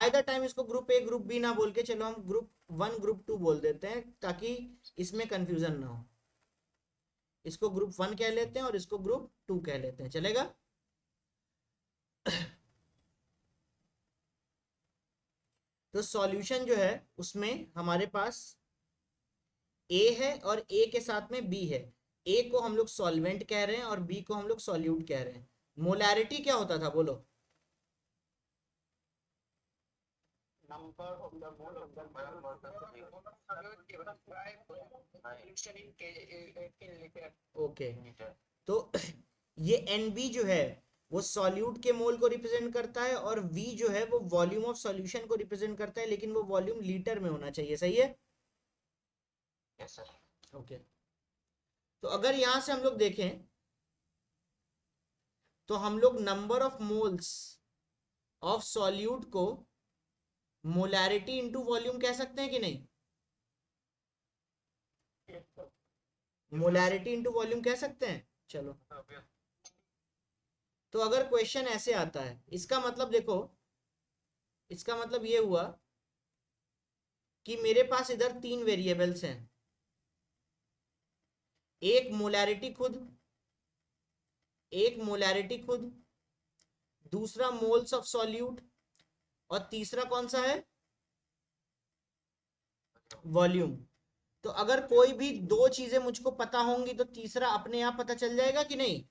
By the time इसको group A group B ना बोल के चलो हम ग्रुप 1 ग्रुप 2 बोल देते हैं, ताकि इसमें कंफ्यूजन ना हो। इसको ग्रुप 1 कह लेते हैं और इसको ग्रुप 2 कह लेते हैं, चलेगा? तो सॉल्यूशन जो है उसमें हमारे पास ए है और ए के साथ में बी है। ए को हम लोग सॉल्वेंट कह रहे हैं और बी को हम लोग सॉल्यूट कह रहे हैं। मोलैरिटी क्या होता था बोलो? ओके, तो ये एन बी जो है वो सॉल्यूट के मोल को रिप्रेजेंट करता है और वी जो है वो वॉल्यूम ऑफ सॉल्यूशन को रिप्रेजेंट करता है, लेकिन वो वॉल्यूम लीटर में होना चाहिए, सही है? Yes sir. ओके, तो अगर यहां से हम लोग देखें तो हम लोग number of moles of solute को मोलैरिटी इनटू वॉल्यूम कह सकते हैं कि नहीं? मोलैरिटी इनटू वॉल्यूम कह सकते हैं, चलो। तो अगर क्वेश्चन ऐसे आता है, इसका मतलब देखो, इसका मतलब ये हुआ कि मेरे पास इधर 3 वेरिएबल्स हैं, एक मोलैरिटी खुद, एक मोलैरिटी खुद, दूसरा मोल्स ऑफ सॉल्यूट, और तीसरा कौन सा है? वॉल्यूम। तो अगर कोई भी दो चीजें मुझको पता होंगी तो तीसरा अपने आप पता चल जाएगा कि नहीं?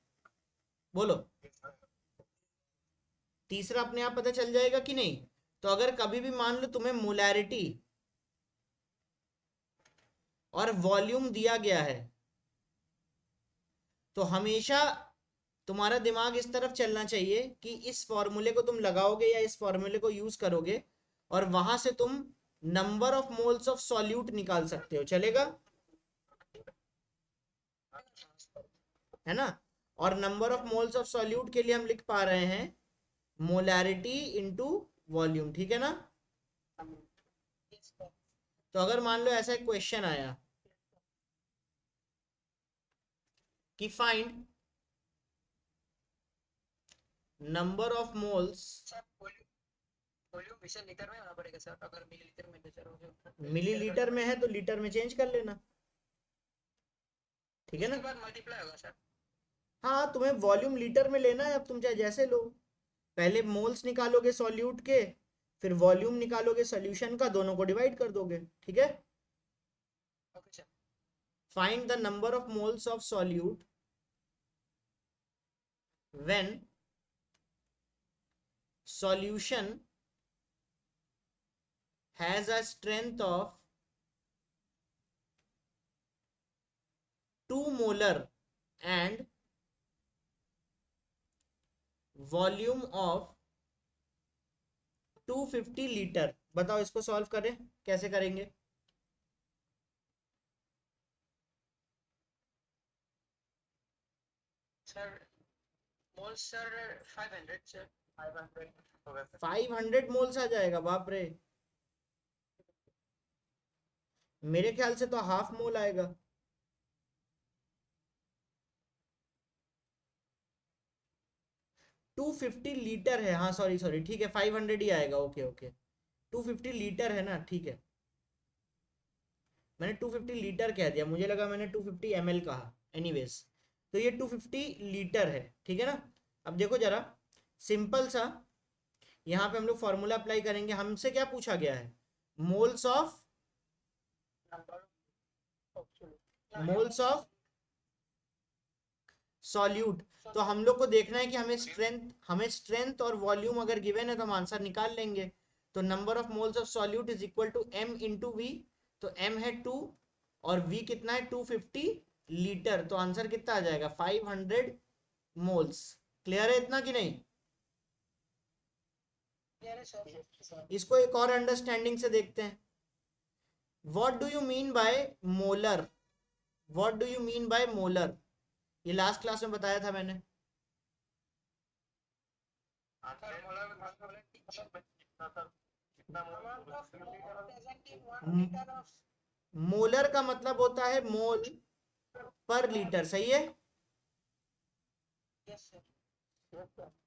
बोलो, तीसरा अपने आप पता चल जाएगा कि नहीं? तो अगर कभी भी मान लो तुम्हें मोलैरिटी और वॉल्यूम दिया गया है, तो हमेशा तुम्हारा दिमाग इस तरफ चलना चाहिए कि इस फॉर्मूले को तुम लगाओगे या इस फॉर्मूले को यूज करोगे और वहां से तुम number of moles of solute निकाल सकते हो, चलेगा? है ना? और number of moles of solute के लिए हम लिख पा रहे हैं मोलैरिटी इनटू वॉल्यूम, ठीक है ना? तो अगर मान लो ऐसा एक क्वेश्चन आया कि find number of moles, volume विषय लीटर में होना पड़ेगा सर, अगर मिलीलीटर में लीटर हो गया। मिलीलीटर में है तो लीटर में चेंज कर लेना, ठीक है ना? उसके बाद मल्टीप्लाई होगा सर। हाँ, तुम्हें वॉल्यूम लीटर में लेना है, अब तुम चाहे जैसे लो। पहले मोल्स निकालोगे सॉल्यूट के, फिर वॉल्यूम निकालोगे सॉल्यूशन का, दोनों को डिवाइड कर दोगे, ठीक है? Okay sir. Find the number of moles of solute when solution has a strength of 2 molar and volume of 250 litre. बताओ इसको सॉल्व करें, कैसे करेंगे? सर मोल सर 500 सर। 500 मोल्स आ जाएगा? बाप रे, मेरे ख्याल से तो हाफ मोल आएगा। 250 लीटर है, हाँ सॉरी सॉरी, ठीक है 500 ही आएगा, ओके ओके। 250 लीटर है ना, ठीक है। मैंने 250 लीटर कह दिया, मुझे लगा मैंने 250 ml कहा। एनीवेज, तो ये 250 लीटर है, ठीक है ना? अब देखो जरा, सिंपल सा, यहाँ पे हम लोग फॉर्मूला अप्लाई करेंगे। हमसे क्या पूछा गया है? Moles of, moles of solute. तो हम लोग को देखना है कि हमें स्ट्रेंथ और वॉल्यूम अगर गिवन है तो हम आंसर निकाल लेंगे। तो number of moles of solute is equal to m into V. तो m है 2 और v कितना है? 250 लीटर। तो आंसर कितना आ जाएगा? 500 मोल्स। क्लियर है इतना कि नहीं? इसको एक और अंडरस्टैंडिंग से देखते हैं। What do you mean by molar? What do you mean by molar? ये लास्ट क्लास में बताया था मैंने। मोलर का मतलब होता है मोल पर लीटर, सही है?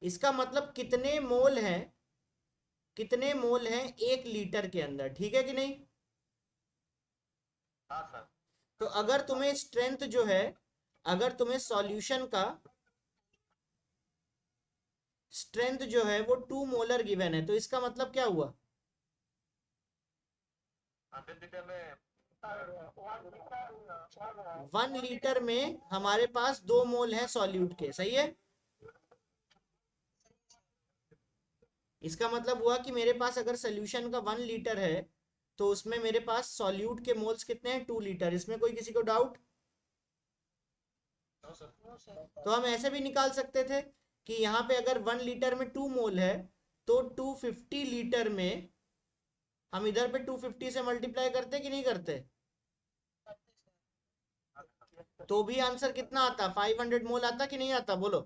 इसका मतलब कितने मोल हैं कितने मोल हैं 1 लीटर के अंदर, ठीक है कि नहीं। हाँ सर। तो अगर तुम्हें स्ट्रेंथ जो है, अगर तुम्हें सॉल्यूशन का स्ट्रेंथ जो है वो 2 मोलर गिवन है, तो इसका मतलब क्या हुआ, 100 लीटर में 1 लीटर में हमारे पास 2 मोल है सॉल्यूट के, सही है। इसका मतलब हुआ कि मेरे पास अगर सोल्यूशन का 1 लीटर है तो उसमें मेरे पास सॉल्यूट के मोल्स कितने हैं, 2 लीटर। इसमें कोई किसी को डाउट। No sir. तो हम ऐसे भी निकाल सकते थे कि यहाँ पे अगर 1 लीटर में 2 मोल है तो 250 लीटर में हम इधर पे 250 से मल्टीप्लाई करते कि नहीं करते, तो भी आंसर कितना आता, 500 मोल आता कि नहीं आता, बोलो।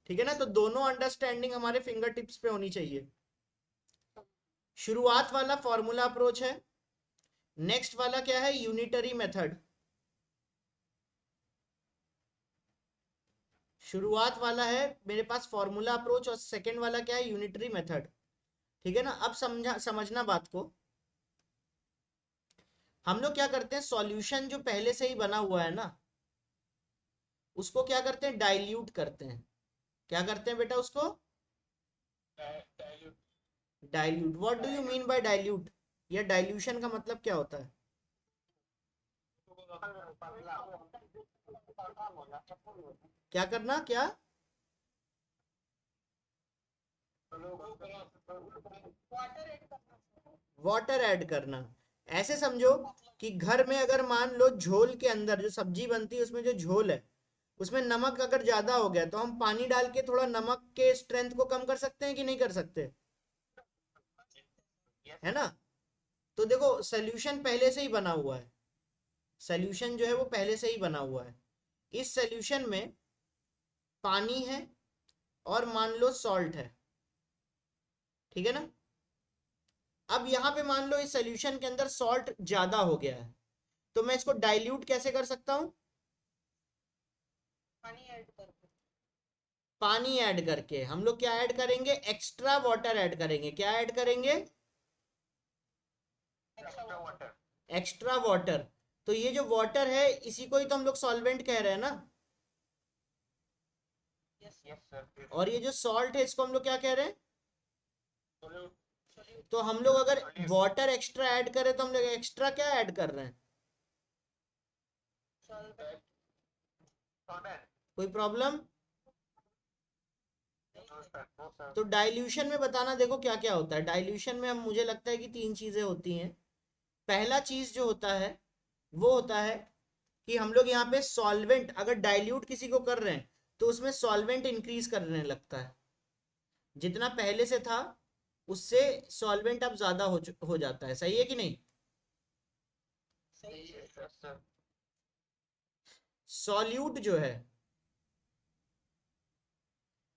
ठीक है ना, तो दोनों अंडरस्टैंडिंग हमारे फिंगर टिप्स पे होनी चाहिए। शुरुआत वाला फॉर्मूला अप्रोच है। नेक्स्ट वाला क्या है, यूनिटरी मेथड। शुरुआत वाला है मेरे पास फॉर्मूला अप्रोच, और सेकंड वाला क्या है, यूनिटरी मेथड। ठीक है ना, अब समझना बात को। हम लोग क्या करते हैं, सॉल्यूशन जो पहले से ही बना हुआ है ना, उसको क्या करते हैं, डाइल्यूट करते हैं। क्या करते हैं बेटा उसको, dilute. What do you mean by dilute, या डाइल्यूशन का मतलब क्या होता है। क्या करना, क्या, वाटर ऐड करना। ऐसे समझो कि घर में अगर मान लो झोल के अंदर जो सब्जी बनती है उसमें जो झोल है उसमें नमक अगर ज्यादा हो गया तो हम पानी डाल के थोड़ा नमक के स्ट्रेंथ को कम कर सकते हैं कि नहीं कर सकते, है ना। तो देखो सोल्यूशन पहले से ही बना हुआ है, सोल्यूशन जो है वो पहले से ही बना हुआ है। इस सोल्यूशन में पानी है और मान लो सॉल्ट है, ठीक है ना। अब यहाँ पे मान लो इस सोल्यूशन के अंदर सॉल्ट ज्यादा हो गया है, तो मैं इसको डाइल्यूट कैसे कर सकता हूँ, पानी ऐड करके। हम लोग क्या ऐड करेंगे, एक्स्ट्रा वाटर ऐड करेंगे। क्या ऐड करेंगे, एक्स्ट्रा वाटर। तो ये जो वाटर है इसी को ही तो हम लोग सॉल्वेंट कह रहे हैं ना, और ये जो सॉल्ट है इसको हम लोग क्या कह रहे हैं। तो हम लोग अगर वाटर एक्स्ट्रा ऐड करें तो हम लोग एक्स्ट्रा क्या ऐड कर रहे हैं, कोई प्रॉब्लम। तो डाइल्यूशन में बताना, देखो क्या क्या होता है डाइल्यूशन में। हम मुझे लगता है कि 3 चीजें होती हैं। पहला चीज जो होता है वो होता है कि हम लोग यहाँ पे सॉल्वेंट अगर डाइल्यूट किसी को कर रहे हैं तो उसमें सॉल्वेंट इंक्रीज करने लगता है। जितना पहले से था उससे सॉल्वेंट अब ज्यादा हो जाता है, सही है कि नहीं। सॉल्यूट जो है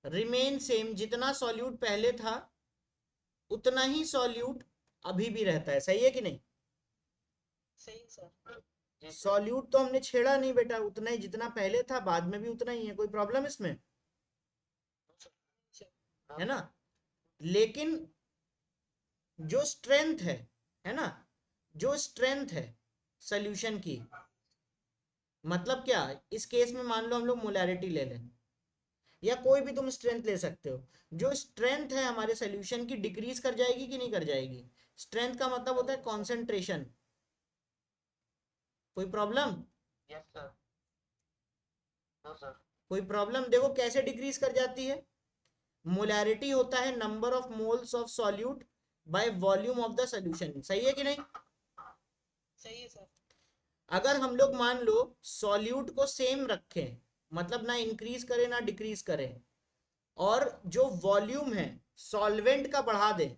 रिमेन सेम, जितना सॉल्यूट पहले था उतना ही सॉल्यूट अभी भी रहता है, सही है कि नहीं। सॉल्यूट तो हमने छेड़ा नहीं बेटा, उतना ही जितना पहले था बाद में भी उतना ही है, कोई प्रॉब्लम इसमें, है ना। लेकिन जो स्ट्रेंथ है ना, जो स्ट्रेंथ है सोल्यूशन की, मतलब क्या, इस केस में मान लो हम लोग मोलैरिटी ले लें या कोई भी तुम स्ट्रेंथ ले सकते हो, जो स्ट्रेंथ है हमारे सोल्यूशन की डिक्रीज कर जाएगी कि नहीं कर जाएगी। स्ट्रेंथ का मतलब होता है कॉन्सेंट्रेशन। कोई प्रॉब्लम, कोई प्रॉब्लम। देखो कैसे डिक्रीज कर जाती है, मोलैरिटी होता है number of moles of solute by volume of the solution, सही है कि नहीं। अगर हम लोग मान लो सॉल्यूट को सेम रखें, मतलब ना इंक्रीज करें ना डिक्रीज करें, और जो वॉल्यूम है सॉल्वेंट का बढ़ा दें,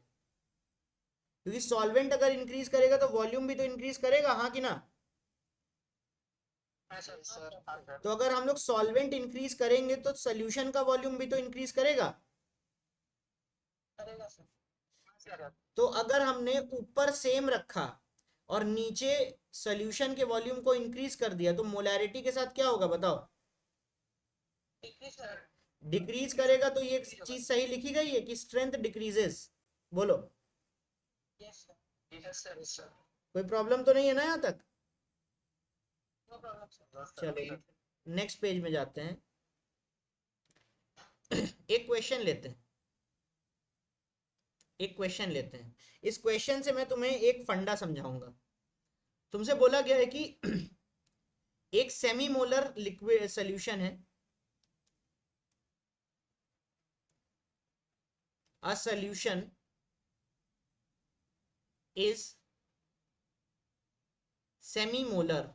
क्योंकि सॉल्वेंट अगर इंक्रीज करेगा तो वॉल्यूम भी तो इंक्रीज करेगा, हाँ कि ना। तो अगर हम लोग सॉल्वेंट इंक्रीज करेंगे तो सोल्यूशन का वॉल्यूम भी तो इंक्रीज करेगा। तो अगर हमने ऊपर सेम रखा और नीचे सोल्यूशन के वॉल्यूम को इंक्रीज कर दिया तो मोलैरिटी के साथ क्या होगा बताओ, डिक्रीज करेगा तो ये चीज सही लिखी गई है कि स्ट्रेंथ डिक्रीजेस। बोलो, यस सर यस सर कोई प्रॉब्लम तो नहीं है ना यहाँ तक? नो प्रॉब्लम सर चलो नेक्स्ट पेज में जाते हैं। एक क्वेश्चन लेते हैं, एक क्वेश्चन लेते हैं। इस क्वेश्चन से मैं तुम्हें एक फंडा समझाऊंगा। तुमसे बोला गया है कि एक सेमी मोलर लिक्विड सोल्यूशन है, a solution is semi molar,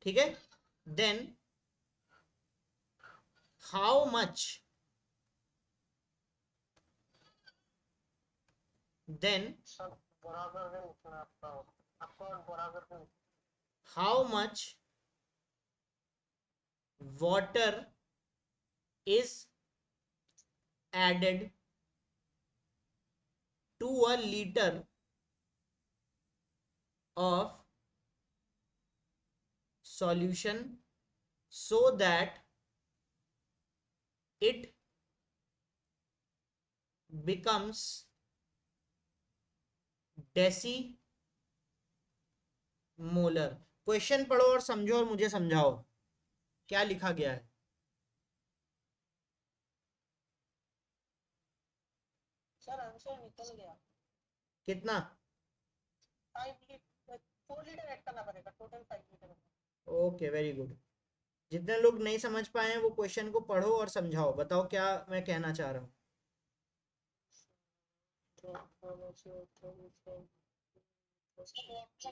ठीक है? Then how much, then sir बराबर में लिखना आपको बराबर में how much water is added to a liter of solution so that it becomes decimolar। Question पढ़ो और समझो और मुझे समझाओ क्या लिखा गया है। सर आंसर निकल गया। कितना? 4 लीटर ऐड करना पड़ेगा, total 5 litre. Okay, very good. जितने लोग नहीं समझ पाए हैं वो क्वेश्चन को पढ़ो और समझाओ, बताओ क्या मैं कहना चाह रहा हूँ। वाटर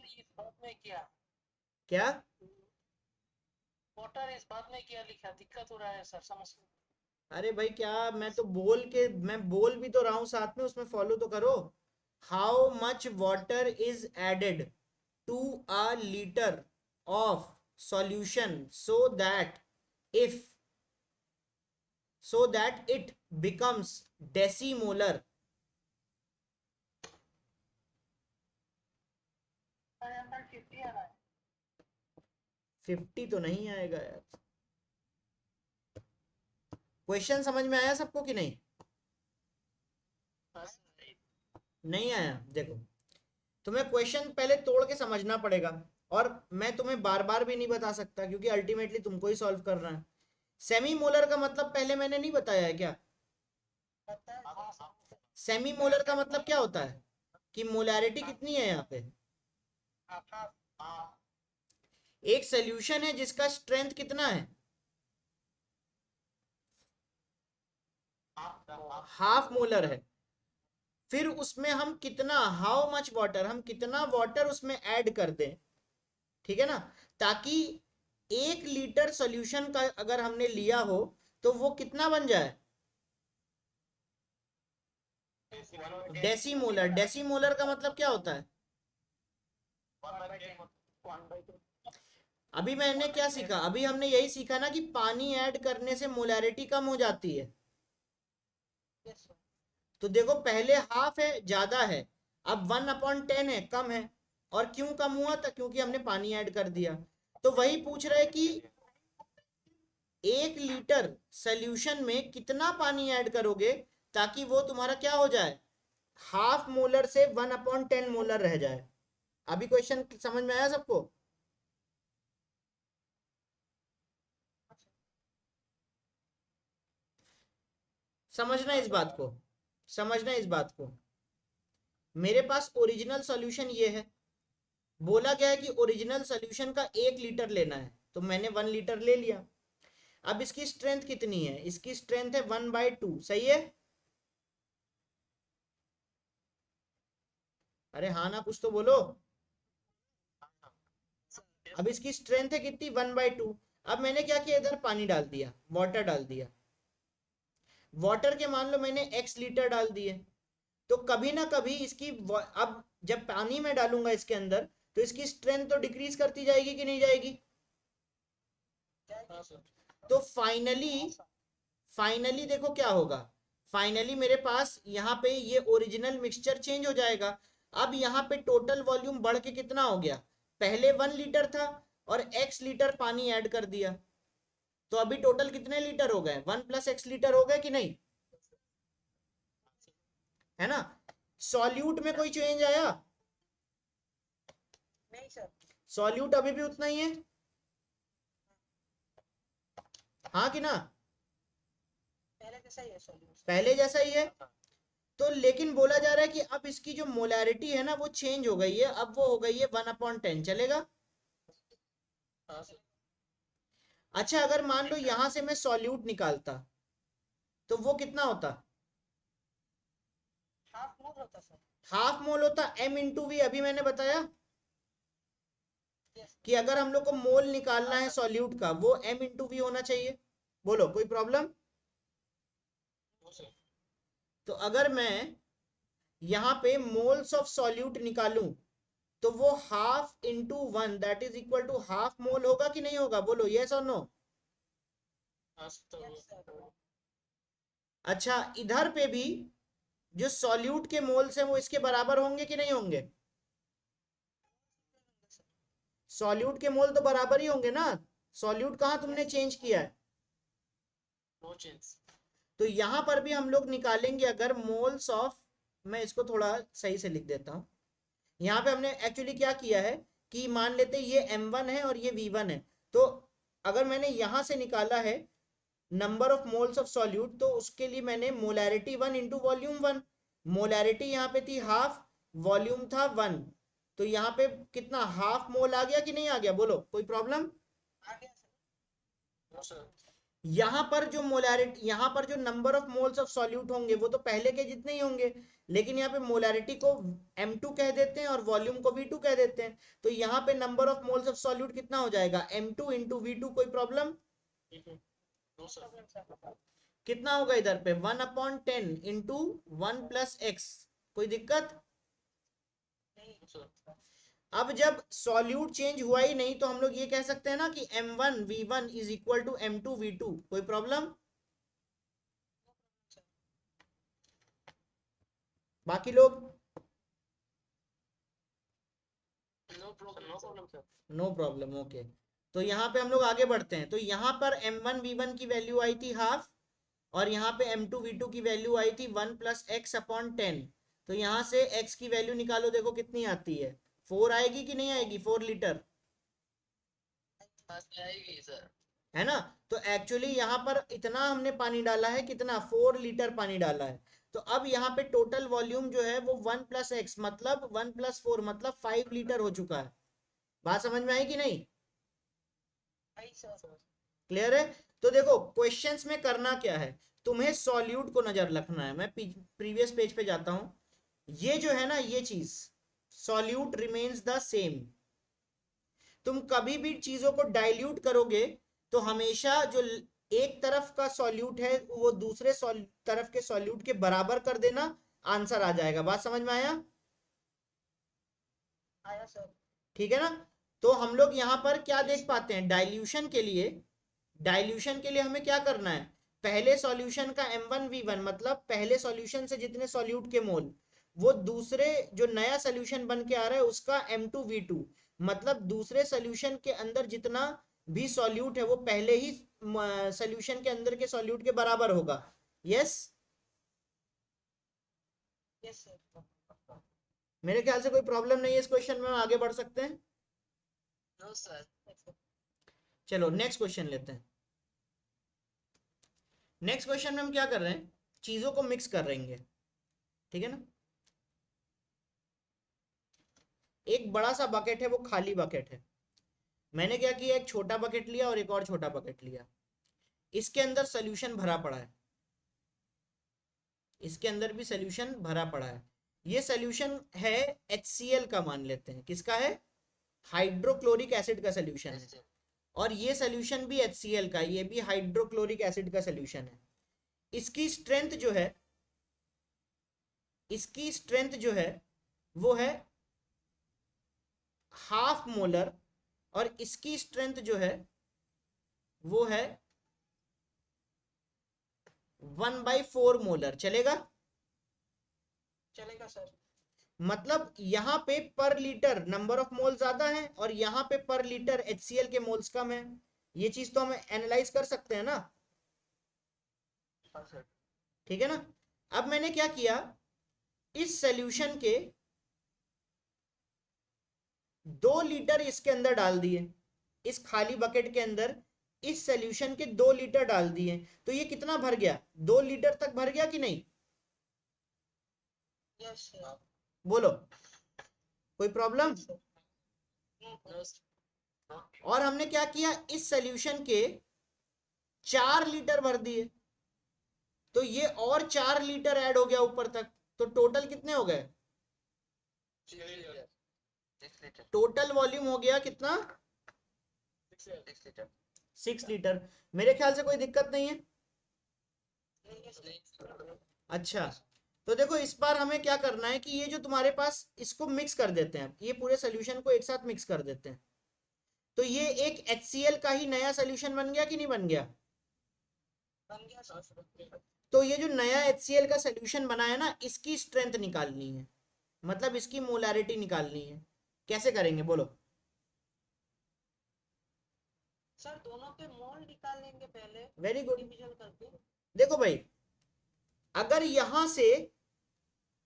इस बाद में किया, क्या? वाटर इस बाद में किया लिखा, दिक्कत हो रहा है सर समझ। अरे भाई क्या, मैं बोल भी तो रहा हूँ साथ में, उसमें फॉलो तो करो। How much water is added to a litre of solution if so that it becomes decimolar। 50 आ रहा है। 50 तो नहीं आएगा यार। क्वेश्चन समझ में आया सबको कि नहीं? नहीं आया? देखो, तुम्हें क्वेश्चन पहले तोड़ के समझना पड़ेगा, और मैं तुम्हें बार बार भी नहीं बता सकता क्योंकि अल्टीमेटली तुमको ही सॉल्व करना है। सेमी मोलर का मतलब पहले मैंने नहीं बताया है क्या? सेमी मोलर का मतलब क्या होता है कि मोलैरिटी कितनी है यहाँ पे? एक सोल्यूशन है जिसका स्ट्रेंथ कितना है? हाफ मोलर है। फिर उसमें हम कितना, हाउ मच वाटर, हम कितना वाटर उसमें ऐड कर दें, ठीक है ना, ताकि 1 लीटर सॉल्यूशन का अगर हमने लिया हो तो वो कितना बन जाए? डेसीमोलर। डेसीमोलर का मतलब क्या होता है? अभी मैंने क्या सीखा? अभी हमने यही सीखा ना कि पानी ऐड करने से मोलैरिटी कम हो जाती है। तो देखो, पहले हाफ है, ज्यादा है, अब 1/10 है, कम है। और क्यों कम हुआ था? क्योंकि हमने पानी ऐड कर दिया। तो वही पूछ रहे कि 1 लीटर सोल्यूशन में कितना पानी ऐड करोगे ताकि वो तुम्हारा क्या हो जाए, हाफ मोलर से 1/10 मोलर रह जाए। अभी क्वेश्चन समझ में आया सबको? समझना इस बात को, समझना इस बात को। मेरे पास ओरिजिनल सॉल्यूशन ये है, बोला गया है कि ओरिजिनल सॉल्यूशन का 1 लीटर लेना है, तो मैंने 1 लीटर ले लिया। अब इसकी स्ट्रेंथ कितनी है? इसकी स्ट्रेंथ है 1/2, सही है? अरे हाँ ना, कुछ तो बोलो। अब इसकी स्ट्रेंथ है कितनी? 1/2। अब मैंने क्या किया, इधर पानी डाल दिया, वाटर डाल दिया। वाटर के मान लो मैंने x लीटर डाल दिए, तो कभी ना कभी इसकी अब जब पानी में डालूंगा इसके अंदर तो इसकी स्ट्रेंथ तो डिक्रीज करती जाएगी कि नहीं जाएगी? तो फाइनली देखो क्या होगा। फाइनली मेरे पास यहाँ पे ये ओरिजिनल मिक्सचर चेंज हो जाएगा। अब यहाँ पे टोटल वॉल्यूम बढ़ के कितना हो गया? पहले 1 लीटर था और x लीटर पानी ऐड कर दिया, तो अभी टोटल कितने लीटर हो गए, 1 + x लीटर हो गए कि नहीं, है ना। सॉल्यूट में कोई चेंज आया, नहीं सर, सॉल्यूट अभी भी उतना ही है, हाँ कि ना, पहले जैसा ही है सॉल्यूशन। पहले जैसा ही है। तो लेकिन बोला जा रहा है कि अब इसकी जो मोलैरिटी है ना वो चेंज हो गई है, अब वो हो गई है 1/10, चलेगा। हाँ सर, अच्छा अगर मान लो यहां से मैं सॉल्यूट निकालता तो वो कितना होता, हाफ मोल होता सर। हाफ मोल होता, m/v अभी मैंने बताया यस कि अगर हम लोग को मोल निकालना है सॉल्यूट का वो m/v होना चाहिए। बोलो कोई प्रॉब्लम। सर। तो अगर मैं यहाँ पे मोल्स ऑफ सॉल्यूट निकालूं तो वो half into 1 that is equal to half mole होगा कि नहीं होगा, बोलो यस और नो। Yes sir. अच्छा इधर पे भी जो सॉल्यूट के मोल्स हैं वो इसके बराबर होंगे कि नहीं होंगे, सॉल्यूट के मोल तो बराबर ही होंगे ना, सॉल्यूट कहाँ तुमने चेंज किया है। No change. तो यहां पर भी हम लोग निकालेंगे अगर मोल्स ऑफ, मैं इसको थोड़ा सही से लिख देता हूं, यहाँ पे हमने एक्चुअली क्या किया है कि मान लेते ये m1 है और ये v1 है, तो अगर मैंने यहां से निकाला है number of moles of solute तो उसके लिए मैंने मोलैरिटी 1 इंटू वॉल्यूम 1, मोलैरिटी यहाँ पे थी हाफ, वॉल्यूम था 1, तो यहाँ पे कितना हाफ मोल आ गया कि नहीं आ गया, बोलो कोई प्रॉब्लम। आ गया सर। No sir. यहाँ पर जो मोलैरिटी, यहाँ पर जो number of moles of solute होंगे वो तो पहले के जितने ही होंगे, लेकिन यहाँ पे मोलैरिटी को m2 कह देते हैं और वॉल्यूम को v2 कह देते हैं, तो यहाँ पे number of moles of solute कितना हो जाएगा m2 इंटू v2, कोई प्रॉब्लम। No sir. कितना होगा इधर पे 1/10 इंटू 1 + x, कोई दिक्कत। नहीं सर। अब जब सॉल्यूट चेंज हुआ ही नहीं तो हम लोग ये कह सकते हैं ना कि m1 v1 is equal to m2 v2, कोई प्रॉब्लम। बाकी लोग no problem sir. No problem, okay. तो यहाँ पे हम लोग आगे बढ़ते हैं, तो यहाँ पर m1 v1 की वैल्यू आई थी हाफ और यहाँ पे m2 v2 की वैल्यू आई थी 1 + x/10, तो यहाँ से x की वैल्यू निकालो, देखो कितनी आती है, 4 आएगी कि नहीं आएगी, 4 लीटर, आएगी सर। है ना। तो एक्चुअली यहाँ पर इतना हमने पानी डाला है, कितना 4 लीटर पानी डाला है, तो अब यहाँ पे टोटल वॉल्यूम जो है वो 1 + x मतलब 1 + 4 मतलब 5 लीटर हो चुका है। बात समझ में आई कि नहीं, आई सर। क्लियर है। तो देखो क्वेश्चंस में करना क्या है, तुम्हें सॉल्यूट को नजर रखना है, मैं प्रीवियस पेज पे जाता हूं, ये जो है ना ये चीज सॉल्यूट रिमेन्स द सेम, तुम कभी भी चीजों को डाइल्यूट करोगे तो हमेशा जो एक तरफ का सॉल्यूट है वो दूसरे तरफ के सॉल्यूट के बराबर कर देना, आंसर आ जाएगा। बात समझ में आया, आया सर। ठीक है ना। तो हम लोग यहाँ पर क्या देख पाते हैं, डाइल्यूशन के लिए, डाइल्यूशन के लिए हमें क्या करना है, पहले सॉल्यूशन का m1 v1 मतलब पहले सॉल्यूशन से जितने सॉल्यूट के मोल वो दूसरे जो नया सॉल्यूशन बन के आ रहा है उसका m2 v2 मतलब दूसरे सॉल्यूशन के अंदर जितना भी सॉल्यूट है वो पहले ही सॉल्यूशन के अंदर के सॉल्यूट के बराबर होगा। Yes, yes sir. मेरे ख्याल से कोई प्रॉब्लम नहीं है इस क्वेश्चन में, हम आगे बढ़ सकते हैं। No sir. चलो नेक्स्ट क्वेश्चन लेते हैं। नेक्स्ट क्वेश्चन में हम क्या कर रहे हैं, चीजों को मिक्स कर रहेंगे, ठीक है ना। एक बड़ा सा बकेट है वो खाली बकेट है, मैंने क्या किया एक छोटा बकेट लिया और एक और छोटा बकेट लिया, इसके अंदर सोल्यूशन भरा पड़ा है, इसके अंदर भी सोल्यूशन भरा पड़ा है, ये सोल्यूशन है HCl का, मान लेते हैं किसका है, हाइड्रोक्लोरिक एसिड का सोल्यूशन है, और ये सोल्यूशन भी HCl का, ये भी हाइड्रोक्लोरिक एसिड का सोल्यूशन है। इसकी स्ट्रेंथ जो है, इसकी स्ट्रेंथ जो है वो है हाफ मोलर और इसकी स्ट्रेंथ जो है वो है 1/4 मोलर, चलेगा। चलेगा सर। मतलब यहाँ पे पर लीटर नंबर ऑफ मोल ज्यादा है और यहाँ पे पर लीटर HCl के मोल्स कम है, ये चीज तो हम एनालाइज कर सकते हैं ना, हाँ सर। ठीक है ना। अब मैंने क्या किया, इस सॉल्यूशन के 2 लीटर इसके अंदर डाल दिए, इस खाली बकेट के अंदर इस सॉल्यूशन के 2 लीटर डाल दिए, तो ये कितना भर गया, 2 लीटर तक भर गया कि नहीं, यस सर। बोलो, कोई प्रॉब्लम। No sir. और हमने क्या किया, इस सॉल्यूशन के 4 लीटर भर दिए, तो ये और 4 लीटर ऐड हो गया ऊपर तक, तो टोटल कितने हो गए, 6 लीटर। टोटल वॉल्यूम हो गया कितना, 6 लीटर। 6 लीटर। मेरे ख्याल से कोई दिक्कत नहीं है। अच्छा, तो देखो इस बार हमें क्या करना है कि ये जो तुम्हारे पास, इसको मिक्स कर देते हैं, ये पूरे सोल्यूशन को एक साथ मिक्स कर देते हैं, तो ये एक HCl का ही नया सोल्यूशन बन गया कि नहीं बन गया। बन गया सर। तो ये जो नया HCl का सोल्यूशन बना है ना, इसकी स्ट्रेंथ निकालनी है, मतलब इसकी मोलारिटी निकालनी है। कैसे करेंगे बोलो। सर दोनों के मोल निकाल लेंगे पहले, वेरी गुड। डिवीजन करके। देखो भाई, अगर यहां से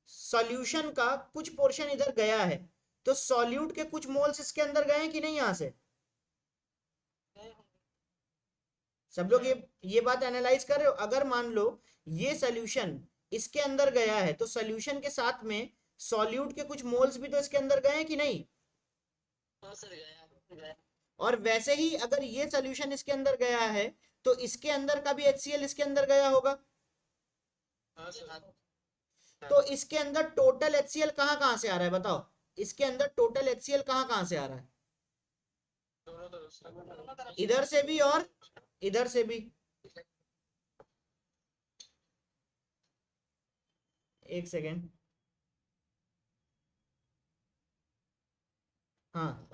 सॉल्यूशन का कुछ पोर्शन इधर गया है, तो सॉल्यूट के कुछ मोल्स इसके अंदर गए हैं कि नहीं, यहां से गए होंगे। सब लोग ये बात एनालाइज कर रहे हो। अगर मान लो ये सॉल्यूशन इसके अंदर गया है, तो सॉल्यूशन के साथ में सॉल्यूट के कुछ मोल्स भी तो इसके अंदर गए हैं कि नहीं। हाँ सर गया। और वैसे ही अगर ये सॉल्यूशन इसके अंदर गया है, तो इसके अंदर का भी HCl इसके अंदर गया होगा, हाँ सर। तो इसके अंदर टोटल HCl कहाँ कहाँ से आ रहा है बताओ, इसके अंदर टोटल HCl कहाँ कहाँ से आ रहा है, दोनों तरफ इधर से भी और इधर से भी। एक सेकेंड, हाँ,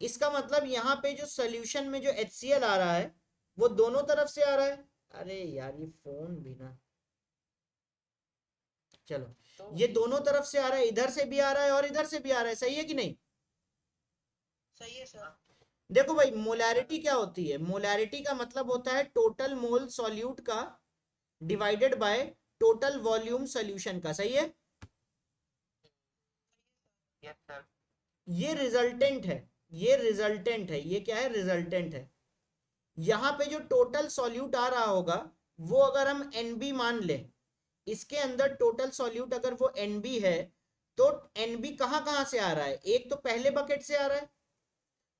इसका मतलब यहाँ पे जो सोल्यूशन में जो HCl आ रहा है, वो दोनों तरफ से आ रहा है। अरे यार ये फोन भी ना, चलो ये दोनों तरफ से आ रहा है, इधर से भी आ रहा है और इधर से भी आ रहा है, सही है कि नहीं। सही है सर। देखो भाई, मोलैरिटी क्या होती है, मोलैरिटी का मतलब होता है टोटल मोल सॉल्यूट का divided by total volume solution का, सही है। Yes sir. ये रिजल्टेंट है, ये रिजल्टेंट है, ये क्या है, रिजल्टेंट है। यहाँ पे जो टोटल सॉल्यूट आ रहा होगा, वो अगर हम NB मान लें, इसके अंदर टोटल सॉल्यूट अगर वो NB है, तो NB कहाँ कहाँ से आ रहा है, एक तो पहले बकेट से आ रहा है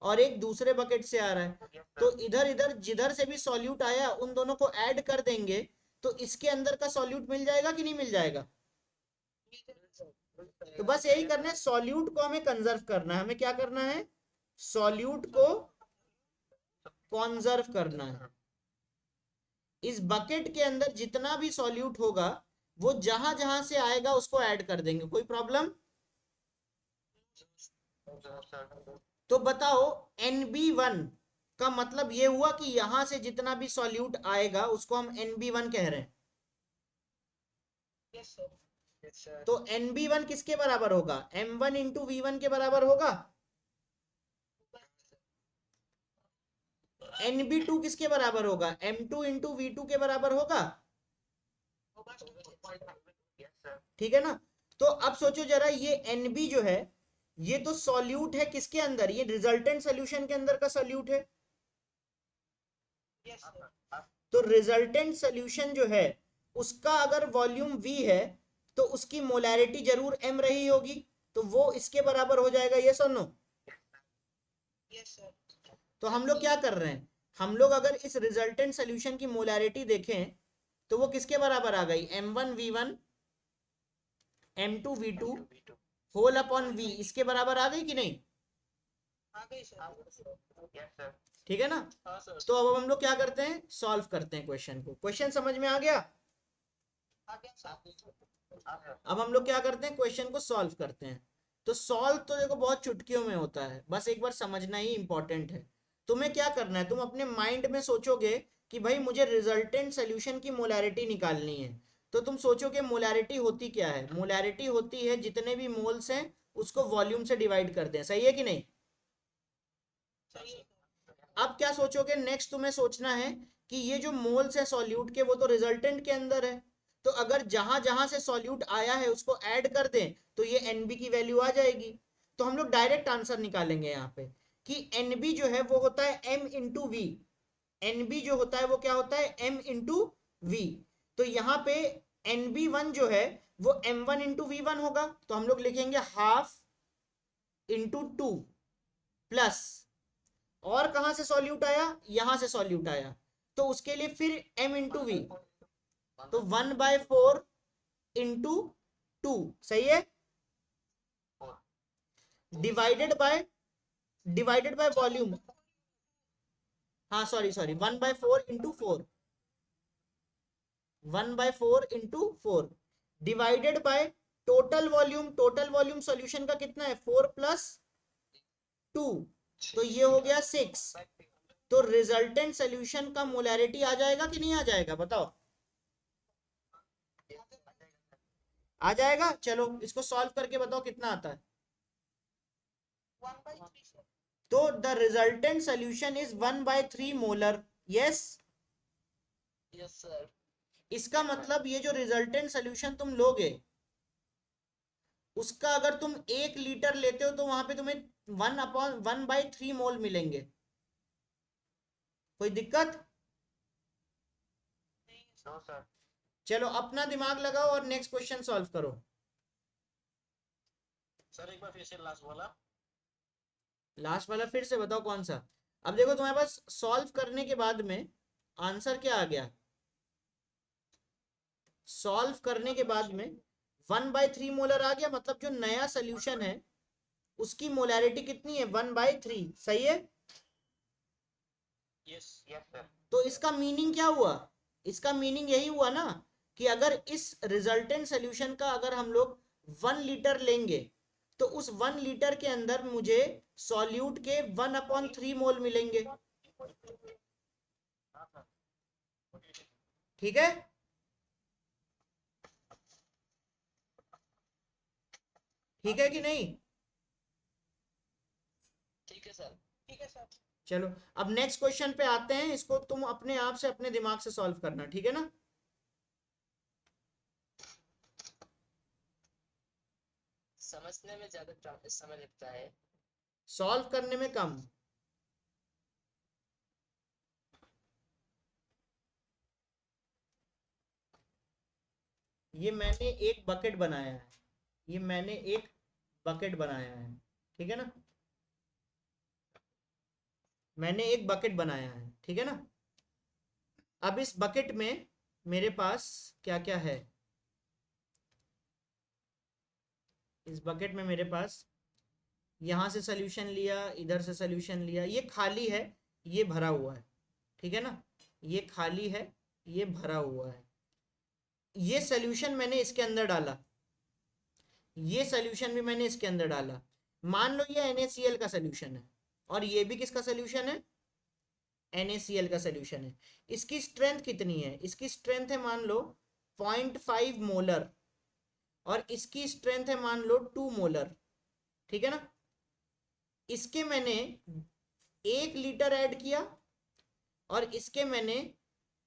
और एक दूसरे बकेट से आ रहा है, तो इधर इधर जिधर से भी सॉल्यूट आया उन दोनों को ऐड कर देंगे, तो इसके अंदर का सॉल्यूट मिल जाएगा कि नहीं मिल जाएगा। तो बस यही करना है, सॉल्यूट को हमें कंजर्व करना है, हमें क्या करना है, सॉल्यूट को कॉन्जर्व करना है। इस बकेट के अंदर जितना भी सॉल्यूट होगा, वो जहां जहां से आएगा उसको ऐड कर देंगे, कोई प्रॉब्लम। तो बताओ, NB1 का मतलब ये हुआ कि यहां से जितना भी सॉल्यूट आएगा उसको हम NB1 कह रहे हैं। Yes sir. तो NB1 किसके बराबर होगा, M1 इंटू V1 के बराबर होगा। NB2 किसके बराबर होगा, M2 इंटू V2 के बराबर होगा, ठीक है ना। तो अब सोचो जरा, ये NB जो है, ये तो सॉल्यूट है किसके अंदर, ये रिजल्टेंट सॉल्यूशन के अंदर का सॉल्यूट है। Yes sir. तो रिजल्टेंट सॉल्यूशन जो है, उसका अगर वॉल्यूम V है, तो उसकी मोलैरिटी जरूर M रही होगी, तो वो इसके बराबर हो जाएगा, ये सुनो। Yes sir. तो हम लोग क्या कर रहे हैं, हम लोग अगर इस रिजल्टेंट सॉल्यूशन की मोलैरिटी देखें, तो वो किसके बराबर आ गई, M1V1 M2V2 whole upon V, इसके बराबर आ गई कि नहीं, आ गई सर। Yes sir. ठीक है ना। हाँ सर। तो अब हम लोग क्या करते हैं, सॉल्व करते हैं क्वेश्चन को, क्वेश्चन समझ में आ गया। आ गया सर। अब हम लोग क्या करते हैं, क्वेश्चन को सॉल्व करते हैं। तो सॉल्व तो देखो बहुत चुटकियों में होता है, बस एक बार समझना ही इंपॉर्टेंट है। तुम्हें क्या करना है, तुम अपने माइंड में सोचोगे कि भाई मुझे रिजल्टेंट सोल्यूशन की मोलैरिटी निकालनी है, तो तुम सोचोगे मोलैरिटी होती क्या है, मोलैरिटी होती है जितने भी मोल्स हैं उसको वॉल्यूम से डिवाइड करते हैं, सही है कि नहीं। अब क्या सोचोगे, नेक्स्ट तुम्हें सोचना है कि ये जो मोल्स है सॉल्यूट के वो तो रिजल्टेंट के अंदर है, तो अगर जहां जहां से सॉल्यूट आया है उसको ऐड कर दें तो ये एनबी की वैल्यू आ जाएगी। तो हम लोग डायरेक्ट आंसर निकालेंगे यहाँ पे कि एनबी जो है वो होता है एम इंटू वी। एनबी जो होता है वो क्या होता है, एम इंटू वी। तो यहाँ पे NB1 जो है वो M1 इंटू V1 होगा, तो हम लोग लिखेंगे हाफ इंटू 2 प्लस, और कहां से सॉल्यूट आया, यहां से सॉल्यूट आया, तो उसके लिए फिर M इंटू वी, तो 1/4 इंटू 2, सही है, डिवाइडेड बाय वॉल्यूम। हाँ sorry sorry, 1/4 into 4, 1/4 into 4 divided by total volume. Total volume solution का कितना है, 4 प्लस 2, तो ये हो गया 6। तो रिजल्टेंट सॉल्यूशन का मोलैरिटी आ जाएगा कि नहीं आ जाएगा, बताओ। आ जाएगा, चलो इसको सॉल्व करके बताओ कितना आता है। तो the resultant solution is 1/3 molar. Yes, yes sir. इसका मतलब ये जो रिजल्टेंट सॉल्यूशन तुम लोगे उसका अगर तुम 1 लीटर लेते हो तो वहां पे तुम्हें 1/3 मोल मिलेंगे। कोई दिक्कत? No sir. चलो अपना दिमाग लगाओ और नेक्स्ट क्वेश्चन सॉल्व करो। सर एक बार फिर से लास्ट वाला। लास्ट वाला फिर से बताओ कौन सा। अब देखो तुम्हारे पास सॉल्व करने के बाद में आंसर क्या आ गया, सॉल्व करने के बाद में 1/3 मोलर आ गया, मतलब जो नया सोल्यूशन है उसकी मोलैरिटी कितनी है, 1/3, सही है। Yes yes sir. तो इसका मीनिंग क्या हुआ, इसका मीनिंग यही हुआ ना कि अगर इस रिजल्टेंट सोल्यूशन का अगर हम लोग 1 लीटर लेंगे तो उस 1 लीटर के अंदर मुझे सॉल्यूट के 1/3 मोल मिलेंगे। ठीक है, ठीक है कि नहीं। ठीक है सर। ठीक है सर। चलो अब नेक्स्ट क्वेश्चन पे आते हैं, इसको तुम अपने आप से अपने दिमाग से सॉल्व करना, ठीक है ना। समझने में ज्यादा समय लगता है। सॉल्व करने में कम। ये मैंने एक बकेट बनाया है, ये मैंने एक बकेट बनाया है, ठीक है ना, मैंने एक बकेट बनाया है, ठीक है ना। अब इस बकेट में मेरे पास क्या क्या है, इस बकेट में मेरे पास यहाँ से सॉल्यूशन लिया, इधर से सॉल्यूशन लिया, ये खाली है, ये भरा हुआ है, ठीक है ना, ये खाली है, ये भरा हुआ है। ये सॉल्यूशन मैंने इसके अंदर डाला, ये सॉल्यूशन भी मैंने इसके अंदर डाला। मान लो ये NaCl का सॉल्यूशन है और ये भी किसका सॉल्यूशन है, NaCl का सॉल्यूशन है। इसकी स्ट्रेंथ कितनी है, इसकी स्ट्रेंथ है मान लो 0.5 मोलर और इसकी स्ट्रेंथ है मान लो 2 मोलर, ठीक है ना। इसके मैंने 1 लीटर ऐड किया और इसके मैंने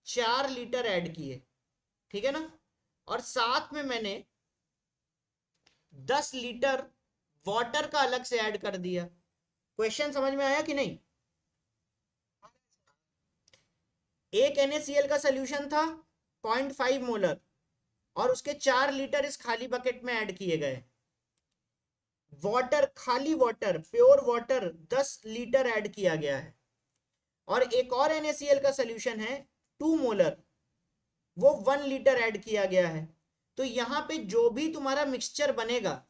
4 लीटर ऐड किए, ठीक है ना, और साथ में मैंने 10 लीटर वाटर का अलग से ऐड कर दिया। क्वेश्चन समझ में आया कि नहीं। एक NaCl का सोल्यूशन था 0.5 मोलर और उसके 4 लीटर इस खाली बकेट में ऐड किए गए। वाटर, खाली water, pure water 10 litre add किया गया है और एक और NaCl का सोल्यूशन है 2 मोलर, वो 1 लीटर ऐड किया गया है। तो यहां पे जो भी तुम्हारा मिक्सचर बनेगा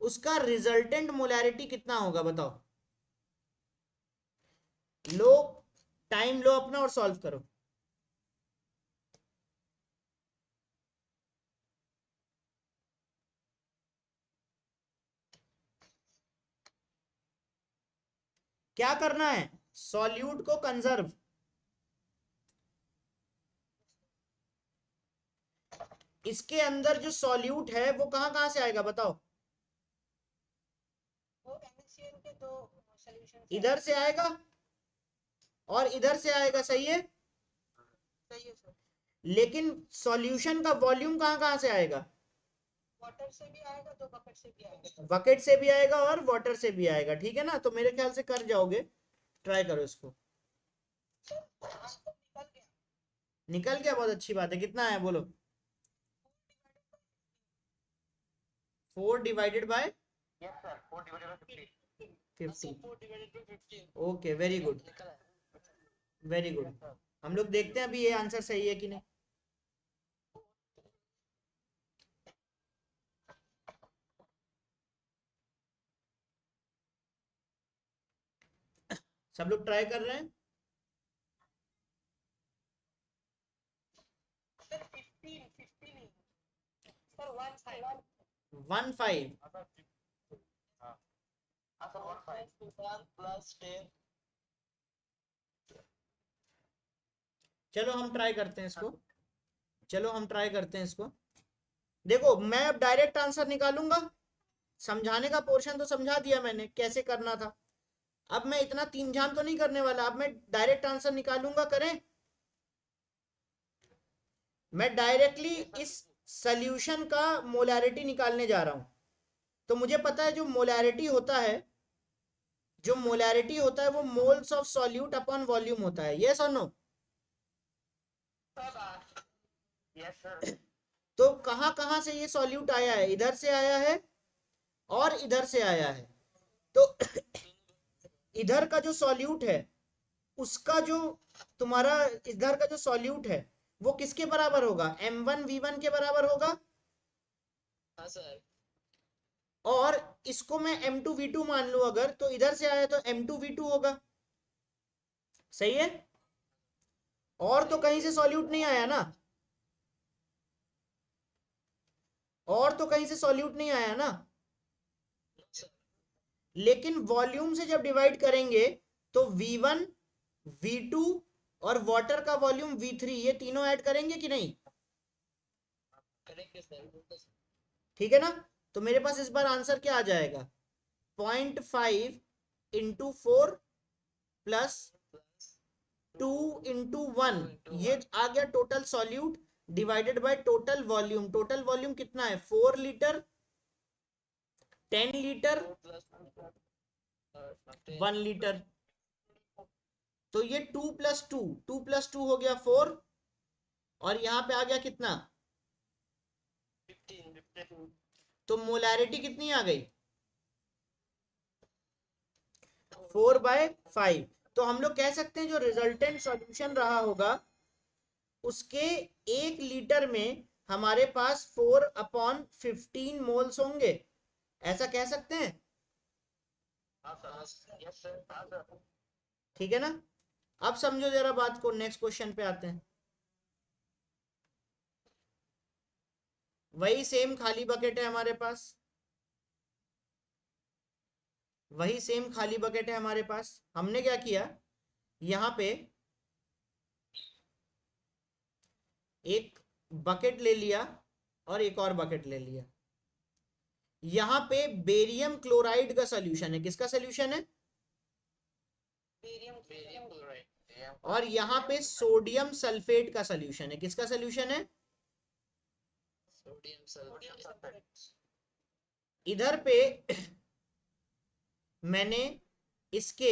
उसका रिजल्टेंट मोलैरिटी कितना होगा बताओ। लो, टाइम लो अपना और सॉल्व करो। क्या करना है, सॉल्यूट को कंजर्व, इसके अंदर जो सॉल्यूट है वो कहां कहां से आएगा बताओ। वो NaCl के दो सॉल्यूशन इधर से आएगा और इधर से आएगा, सही है। सही है सर। लेकिन सॉल्यूशन का वॉल्यूम कहाँ कहाँ से आएगा? वाटर से भी आएगा, दो बकेट से भी आएगा। बकेट से भी आएगा और वाटर से भी आएगा, ठीक है ना। तो मेरे ख्याल से कर जाओगे, ट्राई करो इसको। सर आंसर निकल गया। निकल गया, बहुत अच्छी बात है। कितना आया बोलो? 4 divided by yes sir, 4 divided by 50। 50। 4 divided by 50 okay, very good, निकला है। Very good. हम लोग देखते हैं अभी ये आंसर सही है कि नहीं। सब लोग ट्राई कर रहे हैं? सर 15 नहीं सर, 15 15। Sir 1 plus 10। चलो हम ट्राई करते हैं इसको, चलो हम ट्राई करते हैं इसको। देखो मैं अब डायरेक्ट आंसर निकालूंगा, समझाने का पोर्शन तो समझा दिया मैंने कैसे करना था। अब मैं इतना तीन झाम तो नहीं करने वाला, अब मैं डायरेक्ट आंसर निकालूंगा। करें? मैं डायरेक्टली इस सॉल्यूशन का मोलैरिटी निकालने जा रहा हूं। तो मुझे पता है जो मोलैरिटी होता है, जो मोलैरिटी होता है वो moles of solute upon volume होता है। यस और नो? Yes sir. तो कहां कहां से ये सॉल्यूट आया है? इधर से आया है और इधर से आया है। तो इधर का जो सॉल्यूट है उसका जो तुम्हारा इधर का जो सॉल्यूट है वो किसके बराबर होगा? m1v1 के बराबर होगा। हाँ सर। और इसको मैं m2v2 मान लूं अगर, तो इधर से आया तो m2v2 होगा, सही है। और तो कहीं से सॉल्यूट नहीं आया ना, और तो कहीं से सॉल्यूट नहीं आया ना। लेकिन वॉल्यूम से जब डिवाइड करेंगे तो v1 v2 और वाटर का वॉल्यूम v3, ये तीनों ऐड करेंगे कि नहीं? करेंगे सर। ठीक है ना। तो मेरे पास इस बार आंसर क्या आ जाएगा? 0.5 इंटू 4 प्लस 2 इंटू 1, ये आ गया total solute divided by total volume. Total volume कितना है? 4 लीटर, 10 लीटर, 1 लीटर। तो ये 2 प्लस 2, 2 प्लस 2 हो गया 4, और यहां पे आ गया कितना? 15। तो मोलैरिटी कितनी आ गई? 4/5। तो हम लोग कह सकते हैं जो रिजल्टेंट सॉल्यूशन रहा होगा उसके 1 लीटर में हमारे पास 4/15 मोल्स होंगे, ऐसा कह सकते हैं। ठीक है ना। अब समझो जरा बात को, नेक्स्ट क्वेश्चन पे आते हैं। वही सेम खाली बकेट है हमारे पास, वही सेम खाली बकेट है हमारे पास। हमने क्या किया, यहां पे एक बकेट ले लिया और एक और बकेट ले लिया। यहां पे बेरियम क्लोराइड का सॉल्यूशन है। किसका सॉल्यूशन है? Barium chloride. और यहां पे सोडियम सल्फेट का सॉल्यूशन है। किसका सॉल्यूशन है? Sodium sulphate. इधर पे मैंने इसके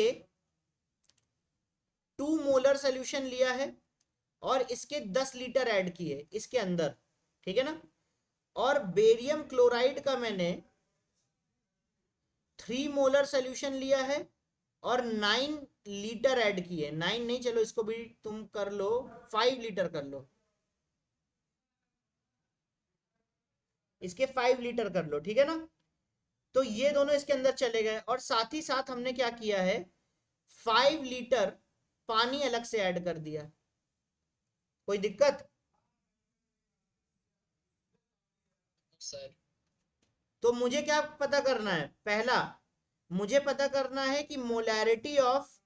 2 मोलर सॉल्यूशन लिया है और इसके 10 लीटर ऐड किए इसके अंदर, ठीक है ना। और बेरियम क्लोराइड का मैंने 3 मोलर सॉल्यूशन लिया है और 9 लीटर ऐड किए। 9 नहीं, चलो इसको भी तुम कर लो, 5 लीटर कर लो, इसके 5 लीटर कर लो, ठीक है ना। तो ये दोनों इसके अंदर चले गए और साथ ही साथ हमने क्या किया है, 5 लीटर पानी अलग से ऐड कर दिया। कोई दिक्कत? सर तो मुझे क्या पता करना है? पहला मुझे पता करना है कि मोलैरिटी ऑफ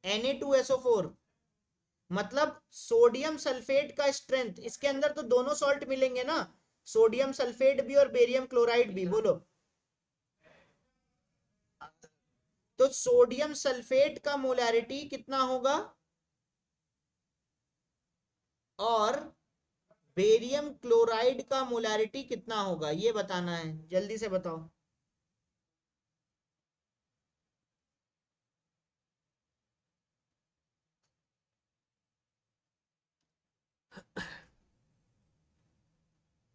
Na2SO4, मतलब सोडियम सल्फेट का स्ट्रेंथ। इसके अंदर तो दोनों सॉल्ट मिलेंगे ना, सोडियम सल्फेट भी और बेरियम क्लोराइड भी। बोलो। तो सोडियम सल्फेट का मोलैरिटी कितना होगा और बेरियम क्लोराइड का मोलैरिटी कितना होगा, ये बताना है, जल्दी से बताओ।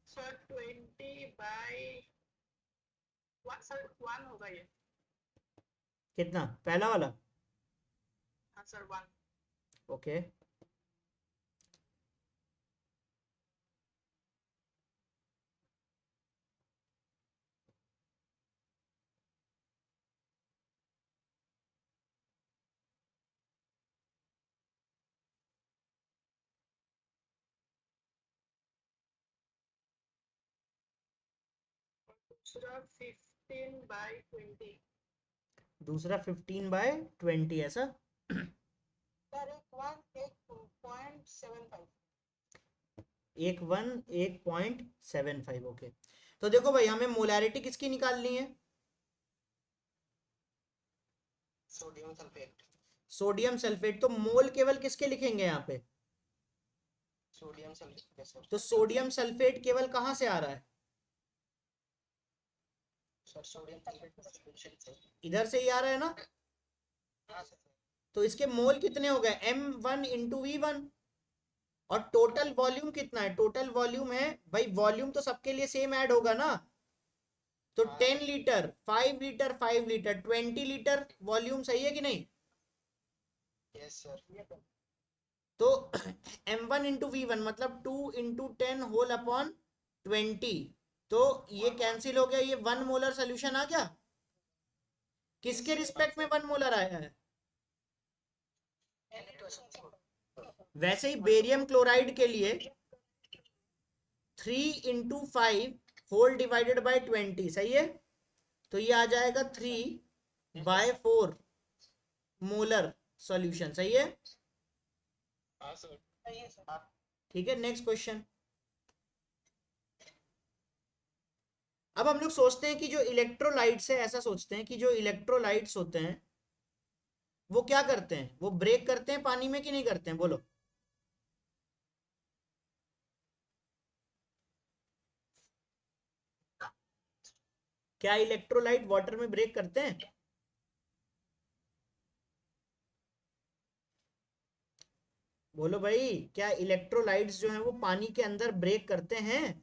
सर 20/1 सर 1 होगा ये। कितना, पहला वाला? हाँ सर 1। ओके, दूसरा 15/20। दूसरा 15/20 ऐसा? सर 1.75। 1.75, ओके। तो देखो भाई, हमें मोलैरिटी किसकी निकालनी है? Sodium sulphate. Sodium sulphate. तो मोल केवल किसके लिखेंगे यहाँ पे? Sodium sulphate sir. तो सोडियम सल्फेट केवल कहाँ से आ रहा है? सर सोडियम सल्फेट सॉल्यूशन से। इधर से ही आ रहा है ना? हाँ सर। तो इसके मोल कितने हो गए? M1 × V1। और टोटल वॉल्यूम कितना है? टोटल वॉल्यूम है भाई, वॉल्यूम तो सबके लिए सेम ऐड होगा ना। तो हाँ 10 sir. Litre 5 litre 5 litre 20 litre volume, सही है कि नहीं? Yes sir. तो M1 × V1 मतलब 2 × 10 होल अपॉन 20। तो ये कैंसिल हो गया, ये 1 मोलर सोल्यूशन आ गया। किसके रिस्पेक्ट में 1 मोलर आया है? वैसे ही बेरियम क्लोराइड के लिए 3 × 5 होल डिवाइडेड बाय 20, सही है। तो ये आ जाएगा 3/4 मोलर सॉल्यूशन, सही है। हाँ सर। ठीक है, नेक्स्ट क्वेश्चन। अब हम लोग सोचते हैं कि जो इलेक्ट्रोलाइट्स है, ऐसा सोचते हैं कि जो इलेक्ट्रोलाइट्स होते हैं वो क्या करते हैं? वो ब्रेक करते हैं पानी में कि नहीं करते हैं, बोलो। क्या इलेक्ट्रोलाइट वाटर में ब्रेक करते हैं? बोलो भाई, क्या इलेक्ट्रोलाइट्स जो हैं वो पानी के अंदर ब्रेक करते हैं?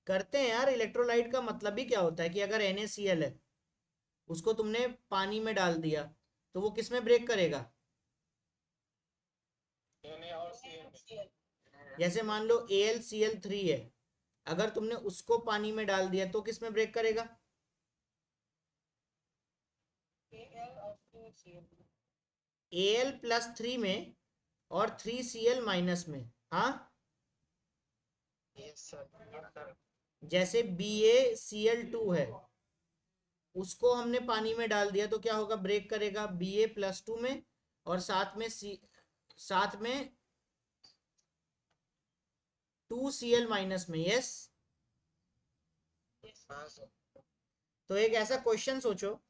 करते हैं यार। इलेक्ट्रोलाइट का मतलब ही क्या होता है कि अगर NaCl है, उसको तुमने पानी में डाल दिया, तो वो किस में ब्रेक करेगा? जैसे मान लो AlCl3 है, अगर तुमने उसको पानी में डाल दिया तो किस में ब्रेक करेगा? Al+3 में और 3Cl- में। हाँ, यस सर। जैसे BaCl2 है, उसको हमने पानी में डाल दिया तो क्या होगा? ब्रेक करेगा Ba+2 में, और साथ में 2Cl- में। यस। हाँ सर। तो एक ऐसा क्वेश्चन सोचो,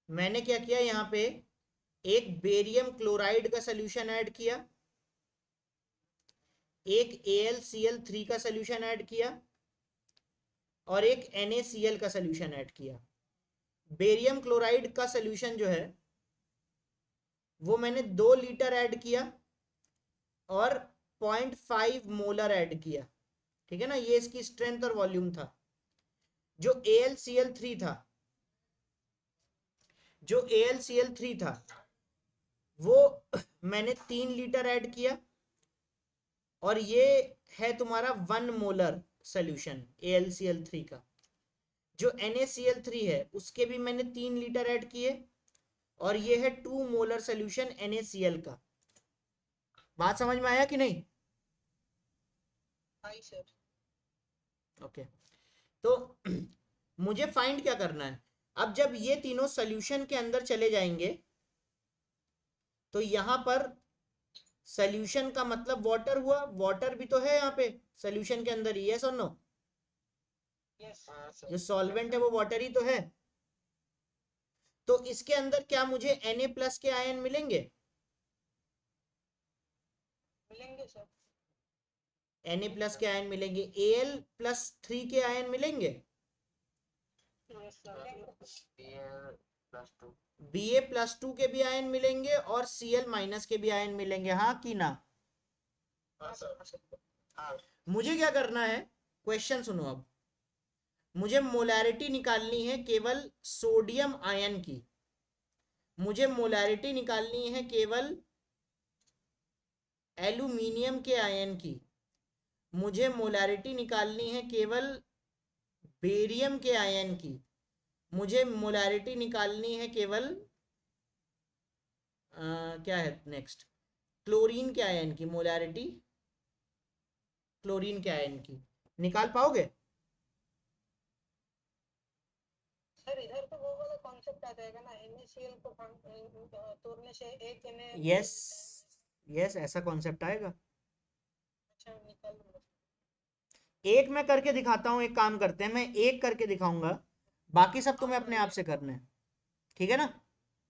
मैंने क्या किया यहाँ पे, एक बेरियम क्लोराइड का सोल्यूशन ऐड किया, एक AlCl3 का सोल्यूशन ऐड किया, और एक NaCl का सोल्यूशन ऐड किया। बेरियम क्लोराइड का सोल्यूशन जो है वो मैंने 2 लीटर ऐड किया और 0.5 मोलर ऐड किया, ठीक है ना। ये इसकी स्ट्रेंथ और वॉल्यूम था। जो AlCl3 था, जो AlCl3 था वो मैंने 3 लीटर ऐड किया, और ये है तुम्हारा 1 मोलर सोल्यूशन AlCl3 का। जो NaCl3 है उसके भी मैंने 3 लीटर ऐड किए, और ये है 2 मोलर सोल्यूशन NaCl का। बात समझ में आया कि नहीं? आई सर। ओके। तो मुझे फाइंड क्या करना है? अब जब ये तीनों सोल्यूशन के अंदर चले जाएंगे तो यहां पर सोल्यूशन का मतलब वाटर हुआ। वाटर भी तो है यहाँ पे सोल्यूशन के अंदर ही, यस और नो? यस जो सॉल्वेंट है वो वाटर ही तो है। तो इसके अंदर क्या मुझे Na+ के आयन मिलेंगे? मिलेंगे सर। Na+ के आयन मिलेंगे। Al+3 के आयन मिलेंगे। Yes sir. Ba+2 के भी आयन मिलेंगे और Cl- के भी आयन मिलेंगे, हाँ कि ना? हाँ सर। मुझे क्या करना है, क्वेश्चन सुनो अब। मुझे मोलैरिटी निकालनी है केवल सोडियम आयन की। मुझे मोलैरिटी निकालनी है केवल एल्यूमिनियम के आयन की। मुझे मोलैरिटी निकालनी है केवल बेरियम के आयन की। मुझे मोलैरिटी निकालनी है केवल क्या है नेक्स्ट, क्लोरीन के आयन की। मोलैरिटी क्लोरीन के आयन की निकाल पाओगे? सर इधर तो वो वाला कॉन्सेप्ट आ जाएगा ना, NaCl को तोड़ने से एक Na। यस यस, ऐसा कॉन्सेप्ट आएगा। अच्छा निकाल लूंगा। एक मैं करके दिखाता हूँ, एक काम करते हैं, मैं एक करके दिखाऊंगा, बाकी सब तुम्हें अपने आप से करना है, ठीक है ना?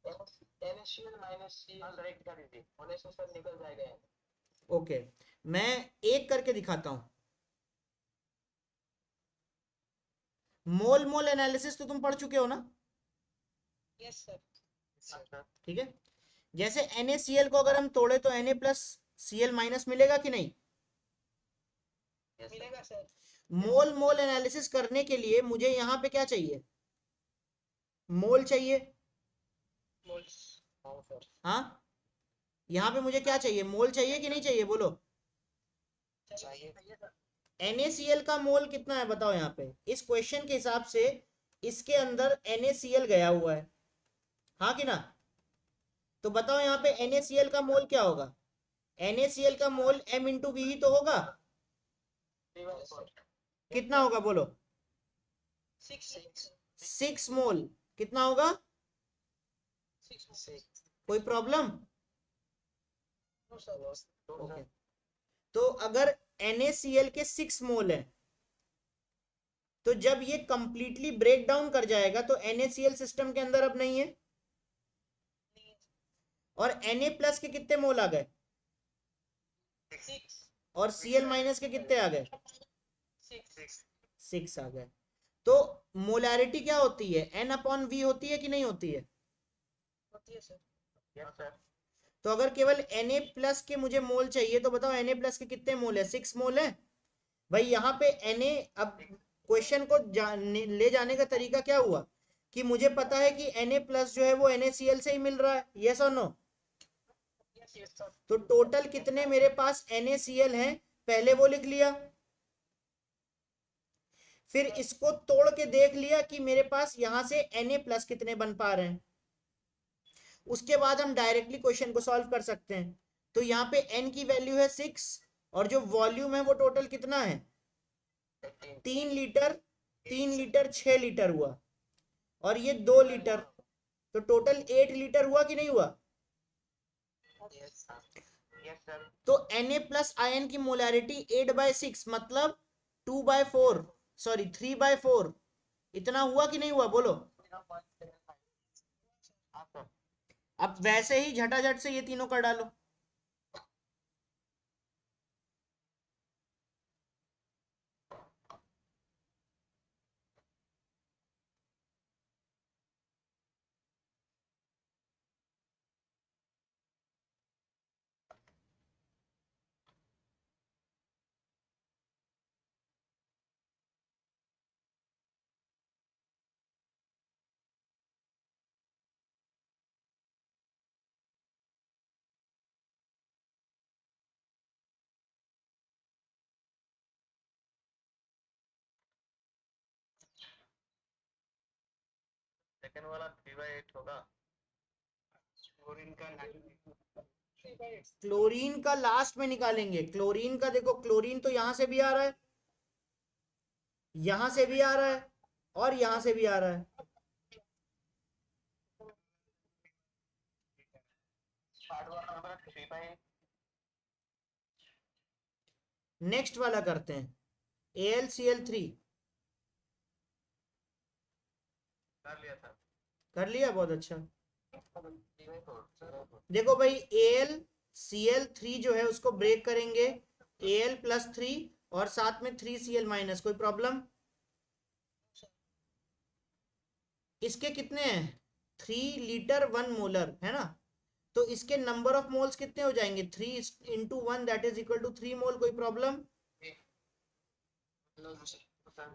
NaCl -C राइट कर दीजिए, होने से सर निकल जाएगा। ओके, मैं एक करके दिखाता हूँ। मोल मोल एनालिसिस तो तुम पढ़ चुके हो ना? Yes sir. ठीक है, जैसे NaCl को अगर हम तोड़े तो Na+Cl- मिलेगा कि नहीं? मिलेगा सर। मोल मोल एनालिसिस करने के लिए मुझे यहाँ पे क्या चाहिए? मोल चाहिए। मोल्स। हाँ सर। हाँ, यहाँ पे मुझे क्या चाहिए? मोल चाहिए कि नहीं चाहिए, बोलो। चाहिए। NaCl का मोल कितना है बताओ यहाँ पे, इस क्वेश्चन के हिसाब से इसके अंदर NaCl गया हुआ है, हाँ कि ना? तो बताओ यहाँ पे NaCl का मोल क्या होगा? NaCl का मोल M×V ही तो होगा। कितना होगा बोलो? 6 मोल। कितना होगा? कोई प्रॉब्लम? ओके, तो अगर NaCl के 6 मोल है, तो जब ये कंप्लीटली ब्रेक डाउन कर जाएगा तो NaCl सिस्टम के अंदर अब नहीं है। और Na+ के कितने मोल आ गए? और Cl- के कितने आ गए? 6 आ गए। तो मोलैरिटी क्या होती है? N/V होती है कि नहीं होती है? तो अगर केवल Na+ के मुझे मोल चाहिए तो बताओ Na+ के कितने मोल है? 6 मोल है भाई। यहाँ पे Na, अब क्वेश्चन को ले जाने का तरीका क्या हुआ कि मुझे पता है कि Na+ जो है वो NaCl से ही मिल रहा है, यस और नो? तो टोटल कितने मेरे पास NaCl हैं, पहले वो लिख लिया, फिर इसको तोड़ के देख लिया कि मेरे पास यहां से Na+ कितने बन पा रहे हैं। उसके बाद हम डायरेक्टली क्वेश्चन को सॉल्व कर सकते हैं। तो यहाँ पे n की वैल्यू है 6 और जो वॉल्यूम है वो टोटल कितना है? 3 लीटर। 3 लीटर 6 लीटर हुआ और ये 2 लीटर, तो टोटल 8 लीटर हुआ कि नहीं हुआ? तो Na+ आयन की मोलैरिटी 8/6 मतलब 2/4, सॉरी 3/4, इतना हुआ कि नहीं हुआ बोलो? अब वैसे ही झटाझट से ये तीनों कर डालो। सेकंड वाला 3/8 होगा। क्लोरीन का लास्ट में निकालेंगे। क्लोरीन का देखो, क्लोरीन तो यहां से भी आ रहा है, यहां से भी आ रहा है और यहां से भी आ रहा है। नेक्स्ट वाला करते हैं, AlCl3। कर लिया, बहुत अच्छा। देखो भाई AlCl3 जो है उसको ब्रेक करेंगे Al+3 और साथ में 3Cl-, कोई प्रॉब्लम? इसके कितने हैं? 3 लीटर 1 मोलर है ना, तो इसके नंबर ऑफ मोल्स कितने हो जाएंगे? 3 × 1 दैट इज इक्वल टू 3 मोल। कोई प्रॉब्लम?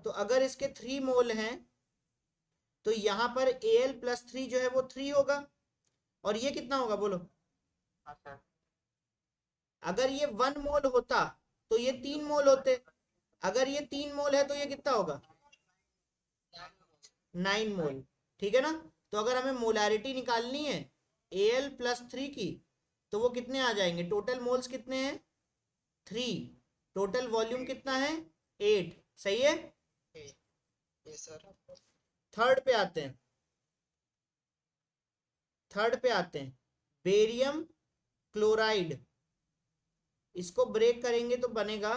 तो अगर इसके 3 मोल हैं तो यहाँ पर Al+3 जो है वो 3 होगा, और ये कितना होगा बोलो? अगर ये 1 मोल होता तो ये 3 मोल होते, अगर ये 3 मोल है तो ये कितना होगा? 9 मोल। ठीक है ना? तो अगर हमें मोलैरिटी निकालनी है Al+3 की, तो वो कितने आ जाएंगे? टोटल मोल्स कितने हैं? 3। टोटल वॉल्यूम कितना है? 8। सही है। थर्ड पे आते हैं, बेरियम क्लोराइड। इसको ब्रेक करेंगे तो बनेगा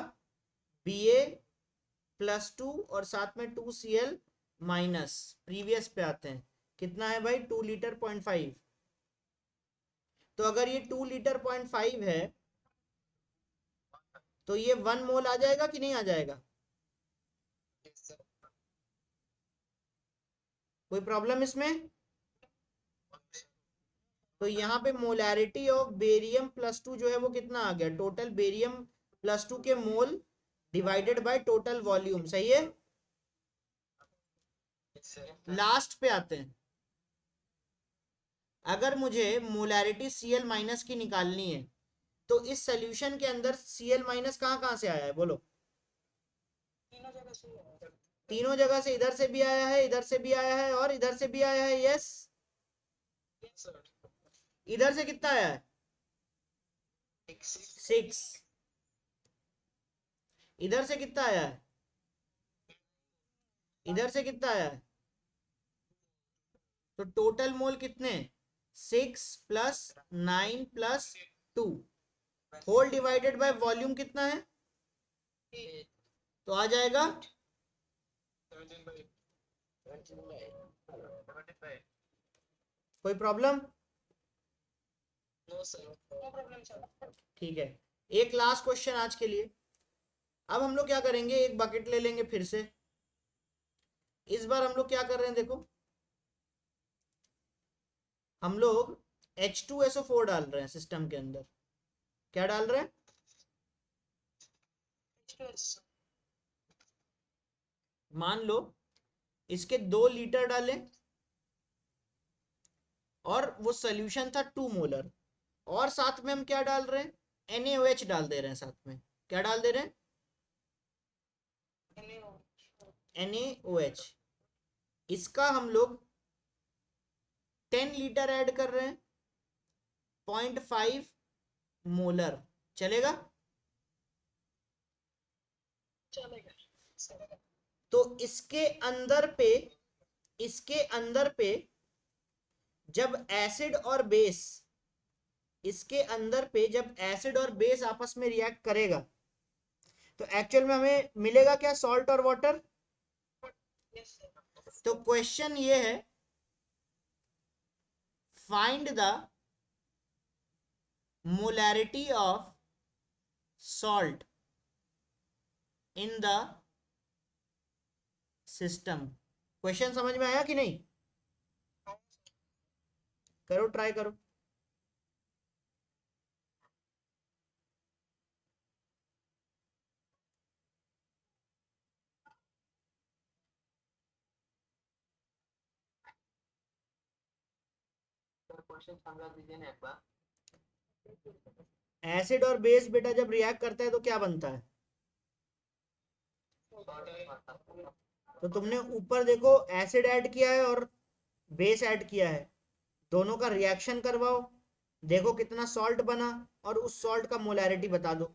Ba+2 और साथ में 2Cl-। प्रीवियस पे आते हैं, कितना है भाई? 2 लीटर 0.5। तो अगर ये 2 लीटर 0.5 है तो ये 1 मोल आ जाएगा कि नहीं आ जाएगा? कोई प्रॉब्लम इसमें? तो यहाँ पे मोलैरिटी ऑफ Ba+2 जो है वो कितना आ गया? टोटल Ba+2 के मोल डिवाइडेड बाय टोटल वॉल्यूम। सही है। लास्ट पे आते हैं, अगर मुझे मोलैरिटी Cl- की निकालनी है तो इस सॉल्यूशन के अंदर Cl- कहाँ से आया है बोलो? तीनों जगह से, इधर से भी आया है, इधर से भी आया है और इधर से भी आया है। यस। इधर से कितना आया है? 6। इधर से कितना आया है? इधर से कितना आया है? तो टोटल मोल कितने? 6 + 9 + 2 होल डिवाइडेड बाय वॉल्यूम कितना है? तो आ जाएगा कोई प्रॉब्लम? ठीक है। एक लास्ट क्वेश्चन आज के लिए। अब हम लोग क्या करेंगे, एक बकेट ले लेंगे फिर से। इस बार हम लोग क्या कर रहे हैं देखो, हम लोग H2SO4 डाल रहे हैं सिस्टम के अंदर। क्या डाल रहे हैं? मान लो इसके 2 लीटर डालें और वो सोल्यूशन था 2 मोलर, और साथ में हम क्या डाल रहे हैं? NaOH डाल दे रहे हैं साथ में। क्या डाल दे रहे हैं? NaOH। इसका हम लोग 10 लीटर ऐड कर रहे हैं, 0.5 मोलर। चलेगा? तो इसके अंदर पे जब एसिड और बेस, इसके अंदर पे जब एसिड और बेस आपस में रिएक्ट करेगा तो एक्चुअल में हमें मिलेगा क्या? सॉल्ट और वाटर। तो क्वेश्चन ये है, find the molarity of salt in the system. Question समझ में आया कि नहीं? करो, ट्राई करो। एसिड और बेस बेटा जब रिएक्ट करता है तो क्या बनता है? तो तुमने ऊपर देखो एसिड ऐड किया है और बेस ऐड किया है, दोनों का रिएक्शन करवाओ, देखो कितना सॉल्ट बना और उस सॉल्ट का मोलैरिटी बता दो।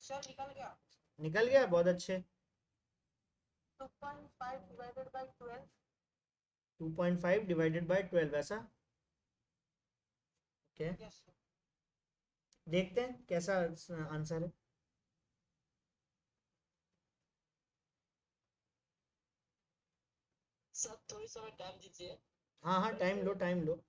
सर निकल गया। निकल गया, बहुत अच्छे। 2.5 डिवाइडेड बाय 12 2.5 डिवाइडेड बाय 12 ऐसा। Okay yes sir. देखते हैं कैसा आंसर है। सर थोड़ी समय टाइम दीजिए। हाँ हाँ टाइम लो टाइम लो।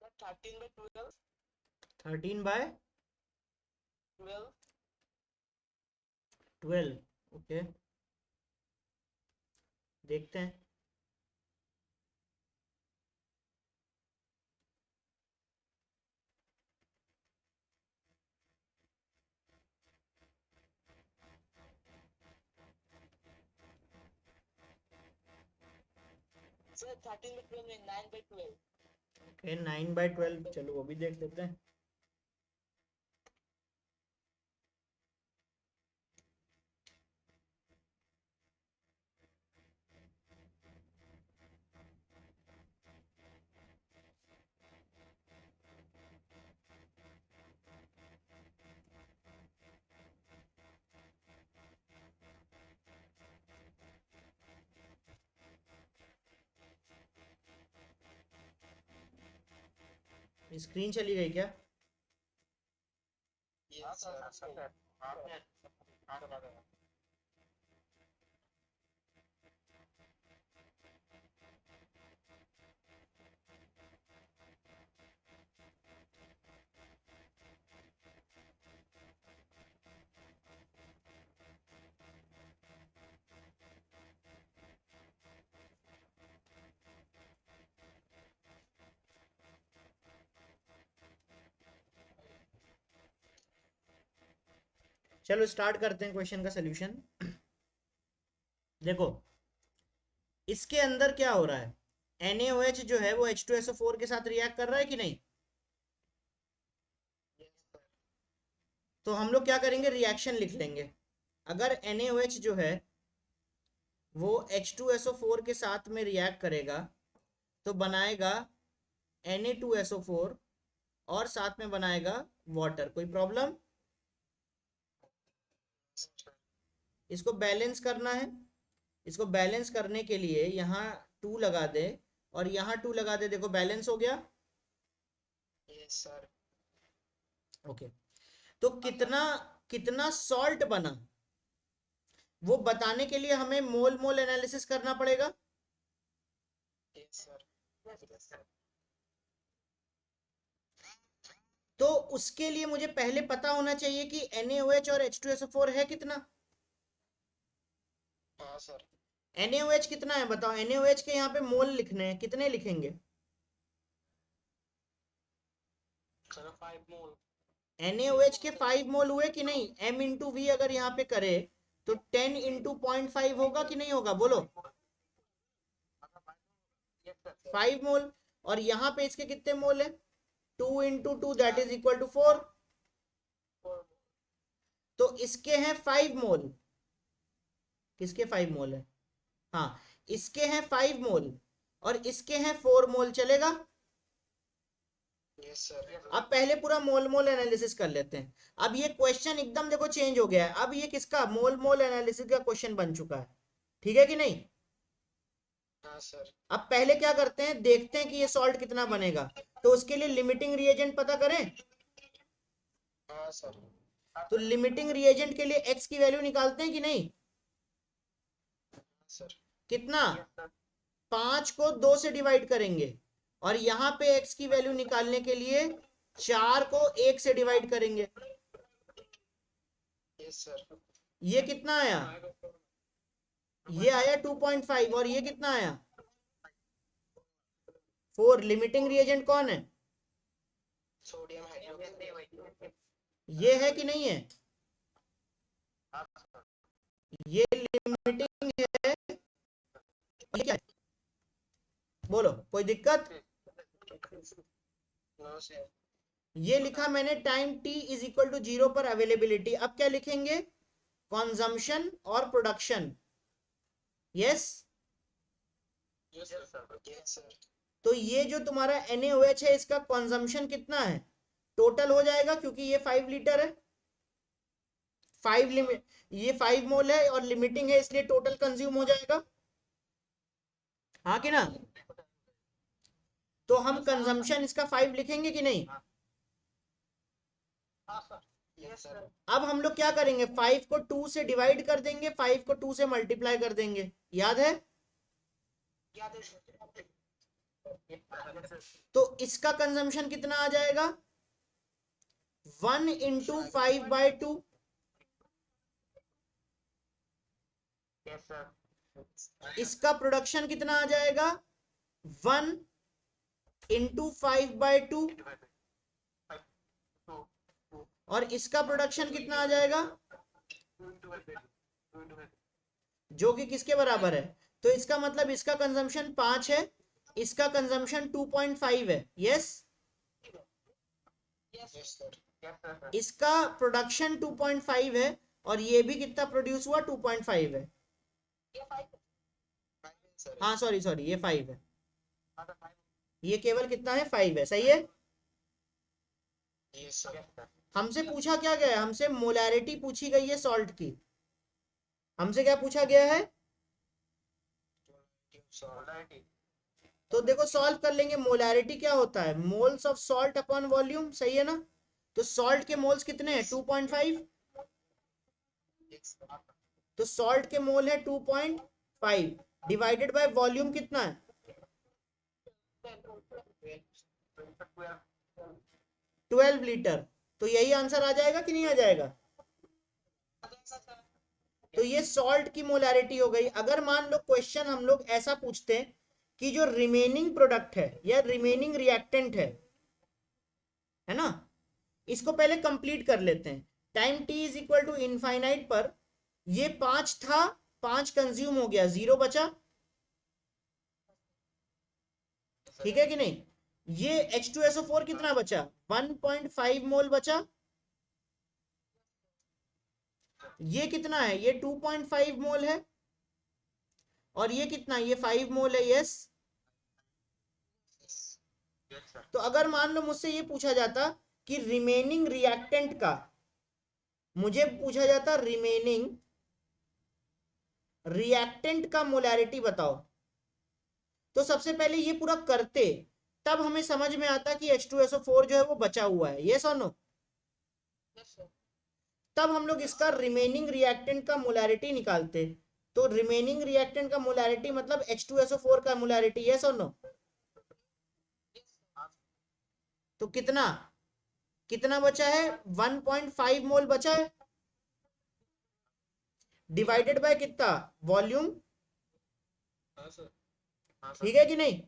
Sir 13/12 13 by 12 12। ओके देखते हैं। सर 13/12 में 9/12। ओके 9/12 चलो वो भी देख लेते हैं। स्क्रीन चली गई क्या? Yes sir. चलो स्टार्ट करते हैं क्वेश्चन का सलूशन। देखो इसके अंदर क्या हो रहा है, NaOH जो है वो H2SO4 के साथ रिएक्ट कर रहा है कि नहीं? तो हम लोग क्या करेंगे, रिएक्शन लिख लेंगे। अगर NaOH जो है वो H2SO4 के साथ में रिएक्ट करेगा तो बनाएगा Na2SO4 और साथ में बनाएगा वाटर। कोई प्रॉब्लम? इसको बैलेंस करना है। इसको बैलेंस करने के लिए यहाँ 2 लगा दे और यहाँ 2 लगा दे। देखो बैलेंस हो गया। Yes sir. ओके तो कितना कितना सॉल्ट बना वो बताने के लिए हमें मोल मोल एनालिसिस करना पड़ेगा। Yes sir. तो उसके लिए मुझे पहले पता होना चाहिए कि NaOH और H2SO4 है कितना। हाँ सर। NaOH कितना है बताओ। NaOH के यहाँ पे मोल लिखने हैं, कितने लिखेंगे? सर 5 मोल। NaOH के 5 मोल हुए कि नहीं? M इंटू वी अगर यहाँ पे करे तो 10 इंटू 0.5 होगा कि नहीं होगा, बोलो। 5 मोल। और यहाँ पे इसके कितने मोल है? 2 into 2 that is equal to 4। तो इसके हैं 5 मोल। किसके 5 मोल है? हाँ इसके हैं 5 मोल और इसके हैं 4 मोल। चलेगा? Yes sir. अब पहले पूरा मोल मोल एनालिसिस कर लेते हैं। अब ये क्वेश्चन एकदम देखो चेंज हो गया है। अब ये किसका मोल मोल एनालिसिस का क्वेश्चन बन चुका है। ठीक है कि नहीं? हाँ सर। अब पहले क्या करते हैं, देखते हैं कि ये सॉल्ट कितना बनेगा। तो उसके लिए लिमिटिंग रिएजेंट पता करें। हाँ सर। तो लिमिटिंग रिएजेंट के लिए x की वैल्यू निकालते हैं कि नहीं? सर। कितना 5 को 2 से डिवाइड करेंगे और यहाँ पे x की वैल्यू निकालने के लिए 4 को 1 से डिवाइड करेंगे। Yes sir. ये कितना आया? ये आया 2.5 और ये कितना आया? 4। लिमिटिंग रिएजेंट कौन है? Sodium hydroxide. ये है कि नहीं है? ये लिमिटिंग है। ये क्या है? बोलो, कोई दिक्कत? No sir. ये लिखा मैंने time t is equal to 0 पर अवेलेबिलिटी। अब क्या लिखेंगे? कंजम्पशन और प्रोडक्शन। Yes yes sir. तो ये जो तुम्हारा NaOH है इसका कंजम्पशन कितना है? टोटल हो जाएगा क्योंकि ये 5 लीटर है, 5 लिमिट, ये 5 मोल है और लिमिटिंग है इसलिए टोटल कंज्यूम हो जाएगा, हाँ कि ना? तो हम कंजम्पशन इसका 5 लिखेंगे कि नहीं? Yes sir. अब हम लोग क्या करेंगे? 5 को 2 से डिवाइड कर देंगे, 5 को 2 से मल्टीप्लाई कर देंगे, याद है? तो इसका कंजम्पशन कितना आ जाएगा? 1 इंटू 5/2। इसका प्रोडक्शन कितना आ जाएगा? 1 इंटू 5/2। और इसका प्रोडक्शन कितना आ जाएगा? जो कि किसके बराबर है? तो इसका मतलब इसका कंजम्पशन 5 है, इसका कंजम्पशन 2.5 है। Yes, yes sir. इसका प्रोडक्शन 2.5 है और ये भी कितना प्रोड्यूस हुआ? 2.5 है। हाँ सॉरी ये 5 है, ये केवल कितना है? 5 है, सही है। Yes sir. हमसे पूछा क्या गया है? हमसे मोलैरिटी पूछी गई है सॉल्ट की। हमसे क्या पूछा गया है? तो देखो सॉल्व कर लेंगे। मोलैरिटी क्या होता है? Moles of salt upon volume, सही है ना? तो सॉल्ट के मोल्स कितने हैं? 2.5। तो सॉल्ट के मोल है 2.5 डिवाइडेड बाय वॉल्यूम कितना है? 12 लीटर। तो यही आंसर आ जाएगा कि नहीं आ जाएगा? तो ये सॉल्ट की मोलैरिटी हो गई। अगर मान लो क्वेश्चन हम लोग ऐसा पूछते हैं कि जो रिमेनिंग प्रोडक्ट है या रिमेनिंग रिएक्टेंट है ना, इसको पहले कंप्लीट कर लेते हैं। Time t is equal to infinite पर ये 5 था, 5 कंज्यूम हो गया, 0 बचा, ठीक है कि नहीं? ये H2SO4 कितना बचा? 1.5 मोल बचा। ये कितना है? ये 2.5 मोल है और ये कितना? ये 5 मोल है। यस। तो अगर मान लो मुझसे ये पूछा जाता कि रिमेनिंग रिएक्टेंट का, मुझे पूछा जाता रिमेनिंग रिएक्टेंट का मोलैरिटी बताओ, तो सबसे पहले ये पूरा करते, तब हमें समझ में आता कि H2SO4 जो है वो बचा हुआ है। यस और नो? तब हम लोग इसका रिमेनिंग रिएक्टेंट का मोलैरिटी निकालते। तो रिमेनिंग रिएक्टेंट का मोलैरिटी मतलब H2SO4 का मोलैरिटी। यस और नो? तो कितना कितना बचा है? 1.5 मोल बचा है, डिवाइडेड बाय कितना? वॉल्यूम। ठीक है कि नहीं?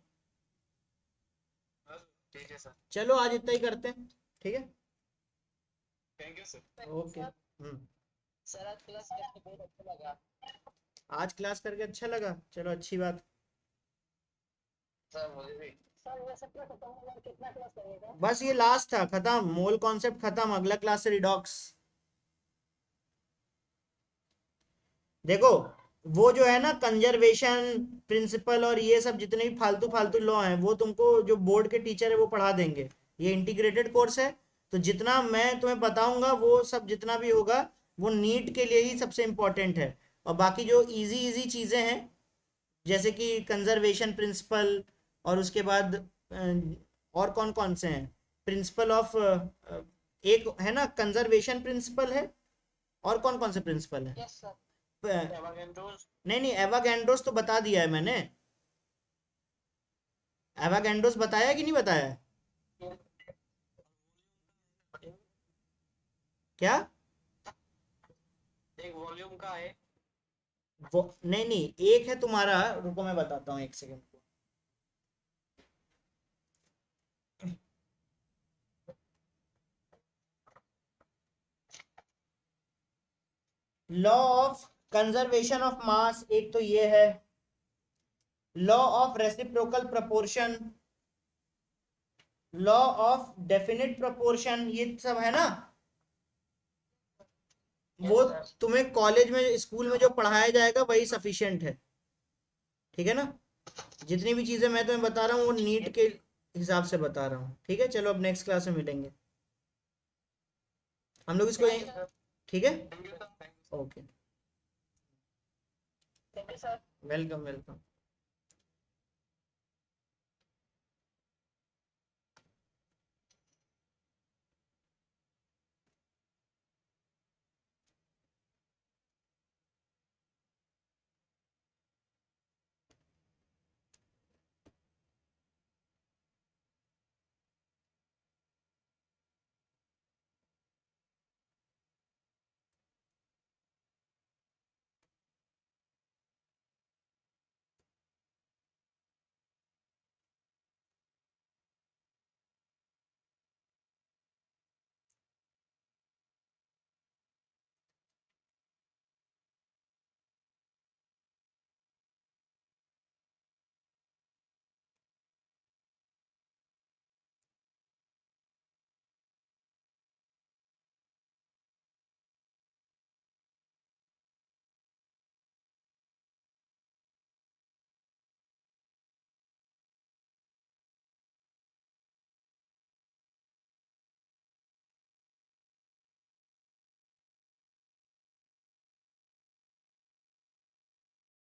ठीक है सर। चलो आज इतना ही करते हैं, ठीक है? Thank you sir. Okay. Sir आज क्लास करके बहुत अच्छा लगा। आज क्लास करके अच्छा लगा, चलो अच्छी बात। सर मुझे भी। सर वैसे पूरा खत्म होगा, कितना क्लास करेगा? बस ये लास्ट था, खत्म, मोल कॉन्सेप्ट खत्म, अगला क्लास से रिडॉक्स। देखो वो जो है ना कंजर्वेशन प्रिंसिपल और ये सब जितने भी फालतू फालतू लॉ हैं वो तुमको जो बोर्ड के टीचर है वो पढ़ा देंगे। ये इंटीग्रेटेड कोर्स है, तो जितना मैं तुम्हें बताऊंगा वो सब जितना भी होगा वो नीट के लिए ही सबसे इम्पोर्टेंट है। और बाकी जो इजी इजी चीज़ें हैं जैसे कि कंजर्वेशन प्रिंसिपल और उसके बाद और कौन कौन से हैं प्रिंसिपल ऑफ, एक है ना कंजर्वेशन प्रिंसिपल है, और कौन कौन से प्रिंसिपल है? Yes sir. एवागेंड्रोस नहीं नहीं, एवागैंड्रोस तो बता दिया है मैंने। एवागैंड्रोस बताया कि नहीं बताया? क्या? एक वॉल्यूम का है। वो नहीं नहीं, एक है तुम्हारा, रुको मैं बताता हूँ, एक second. Law of conservation of mass एक तो ये है, law of reciprocal proportion, law of definite proportion, ये सब है ना। वो तुम्हें कॉलेज में स्कूल में जो पढ़ाया जाएगा वही सफिशिएंट है, ठीक है ना। जितनी भी चीजें मैं तुम्हें बता रहा हूँ वो नीट के हिसाब से बता रहा हूँ, ठीक है। चलो अब नेक्स्ट क्लास में मिलेंगे हम लोग इसको, ठीक है। Thank you sir. Okay, thank you sir. Welcome welcome.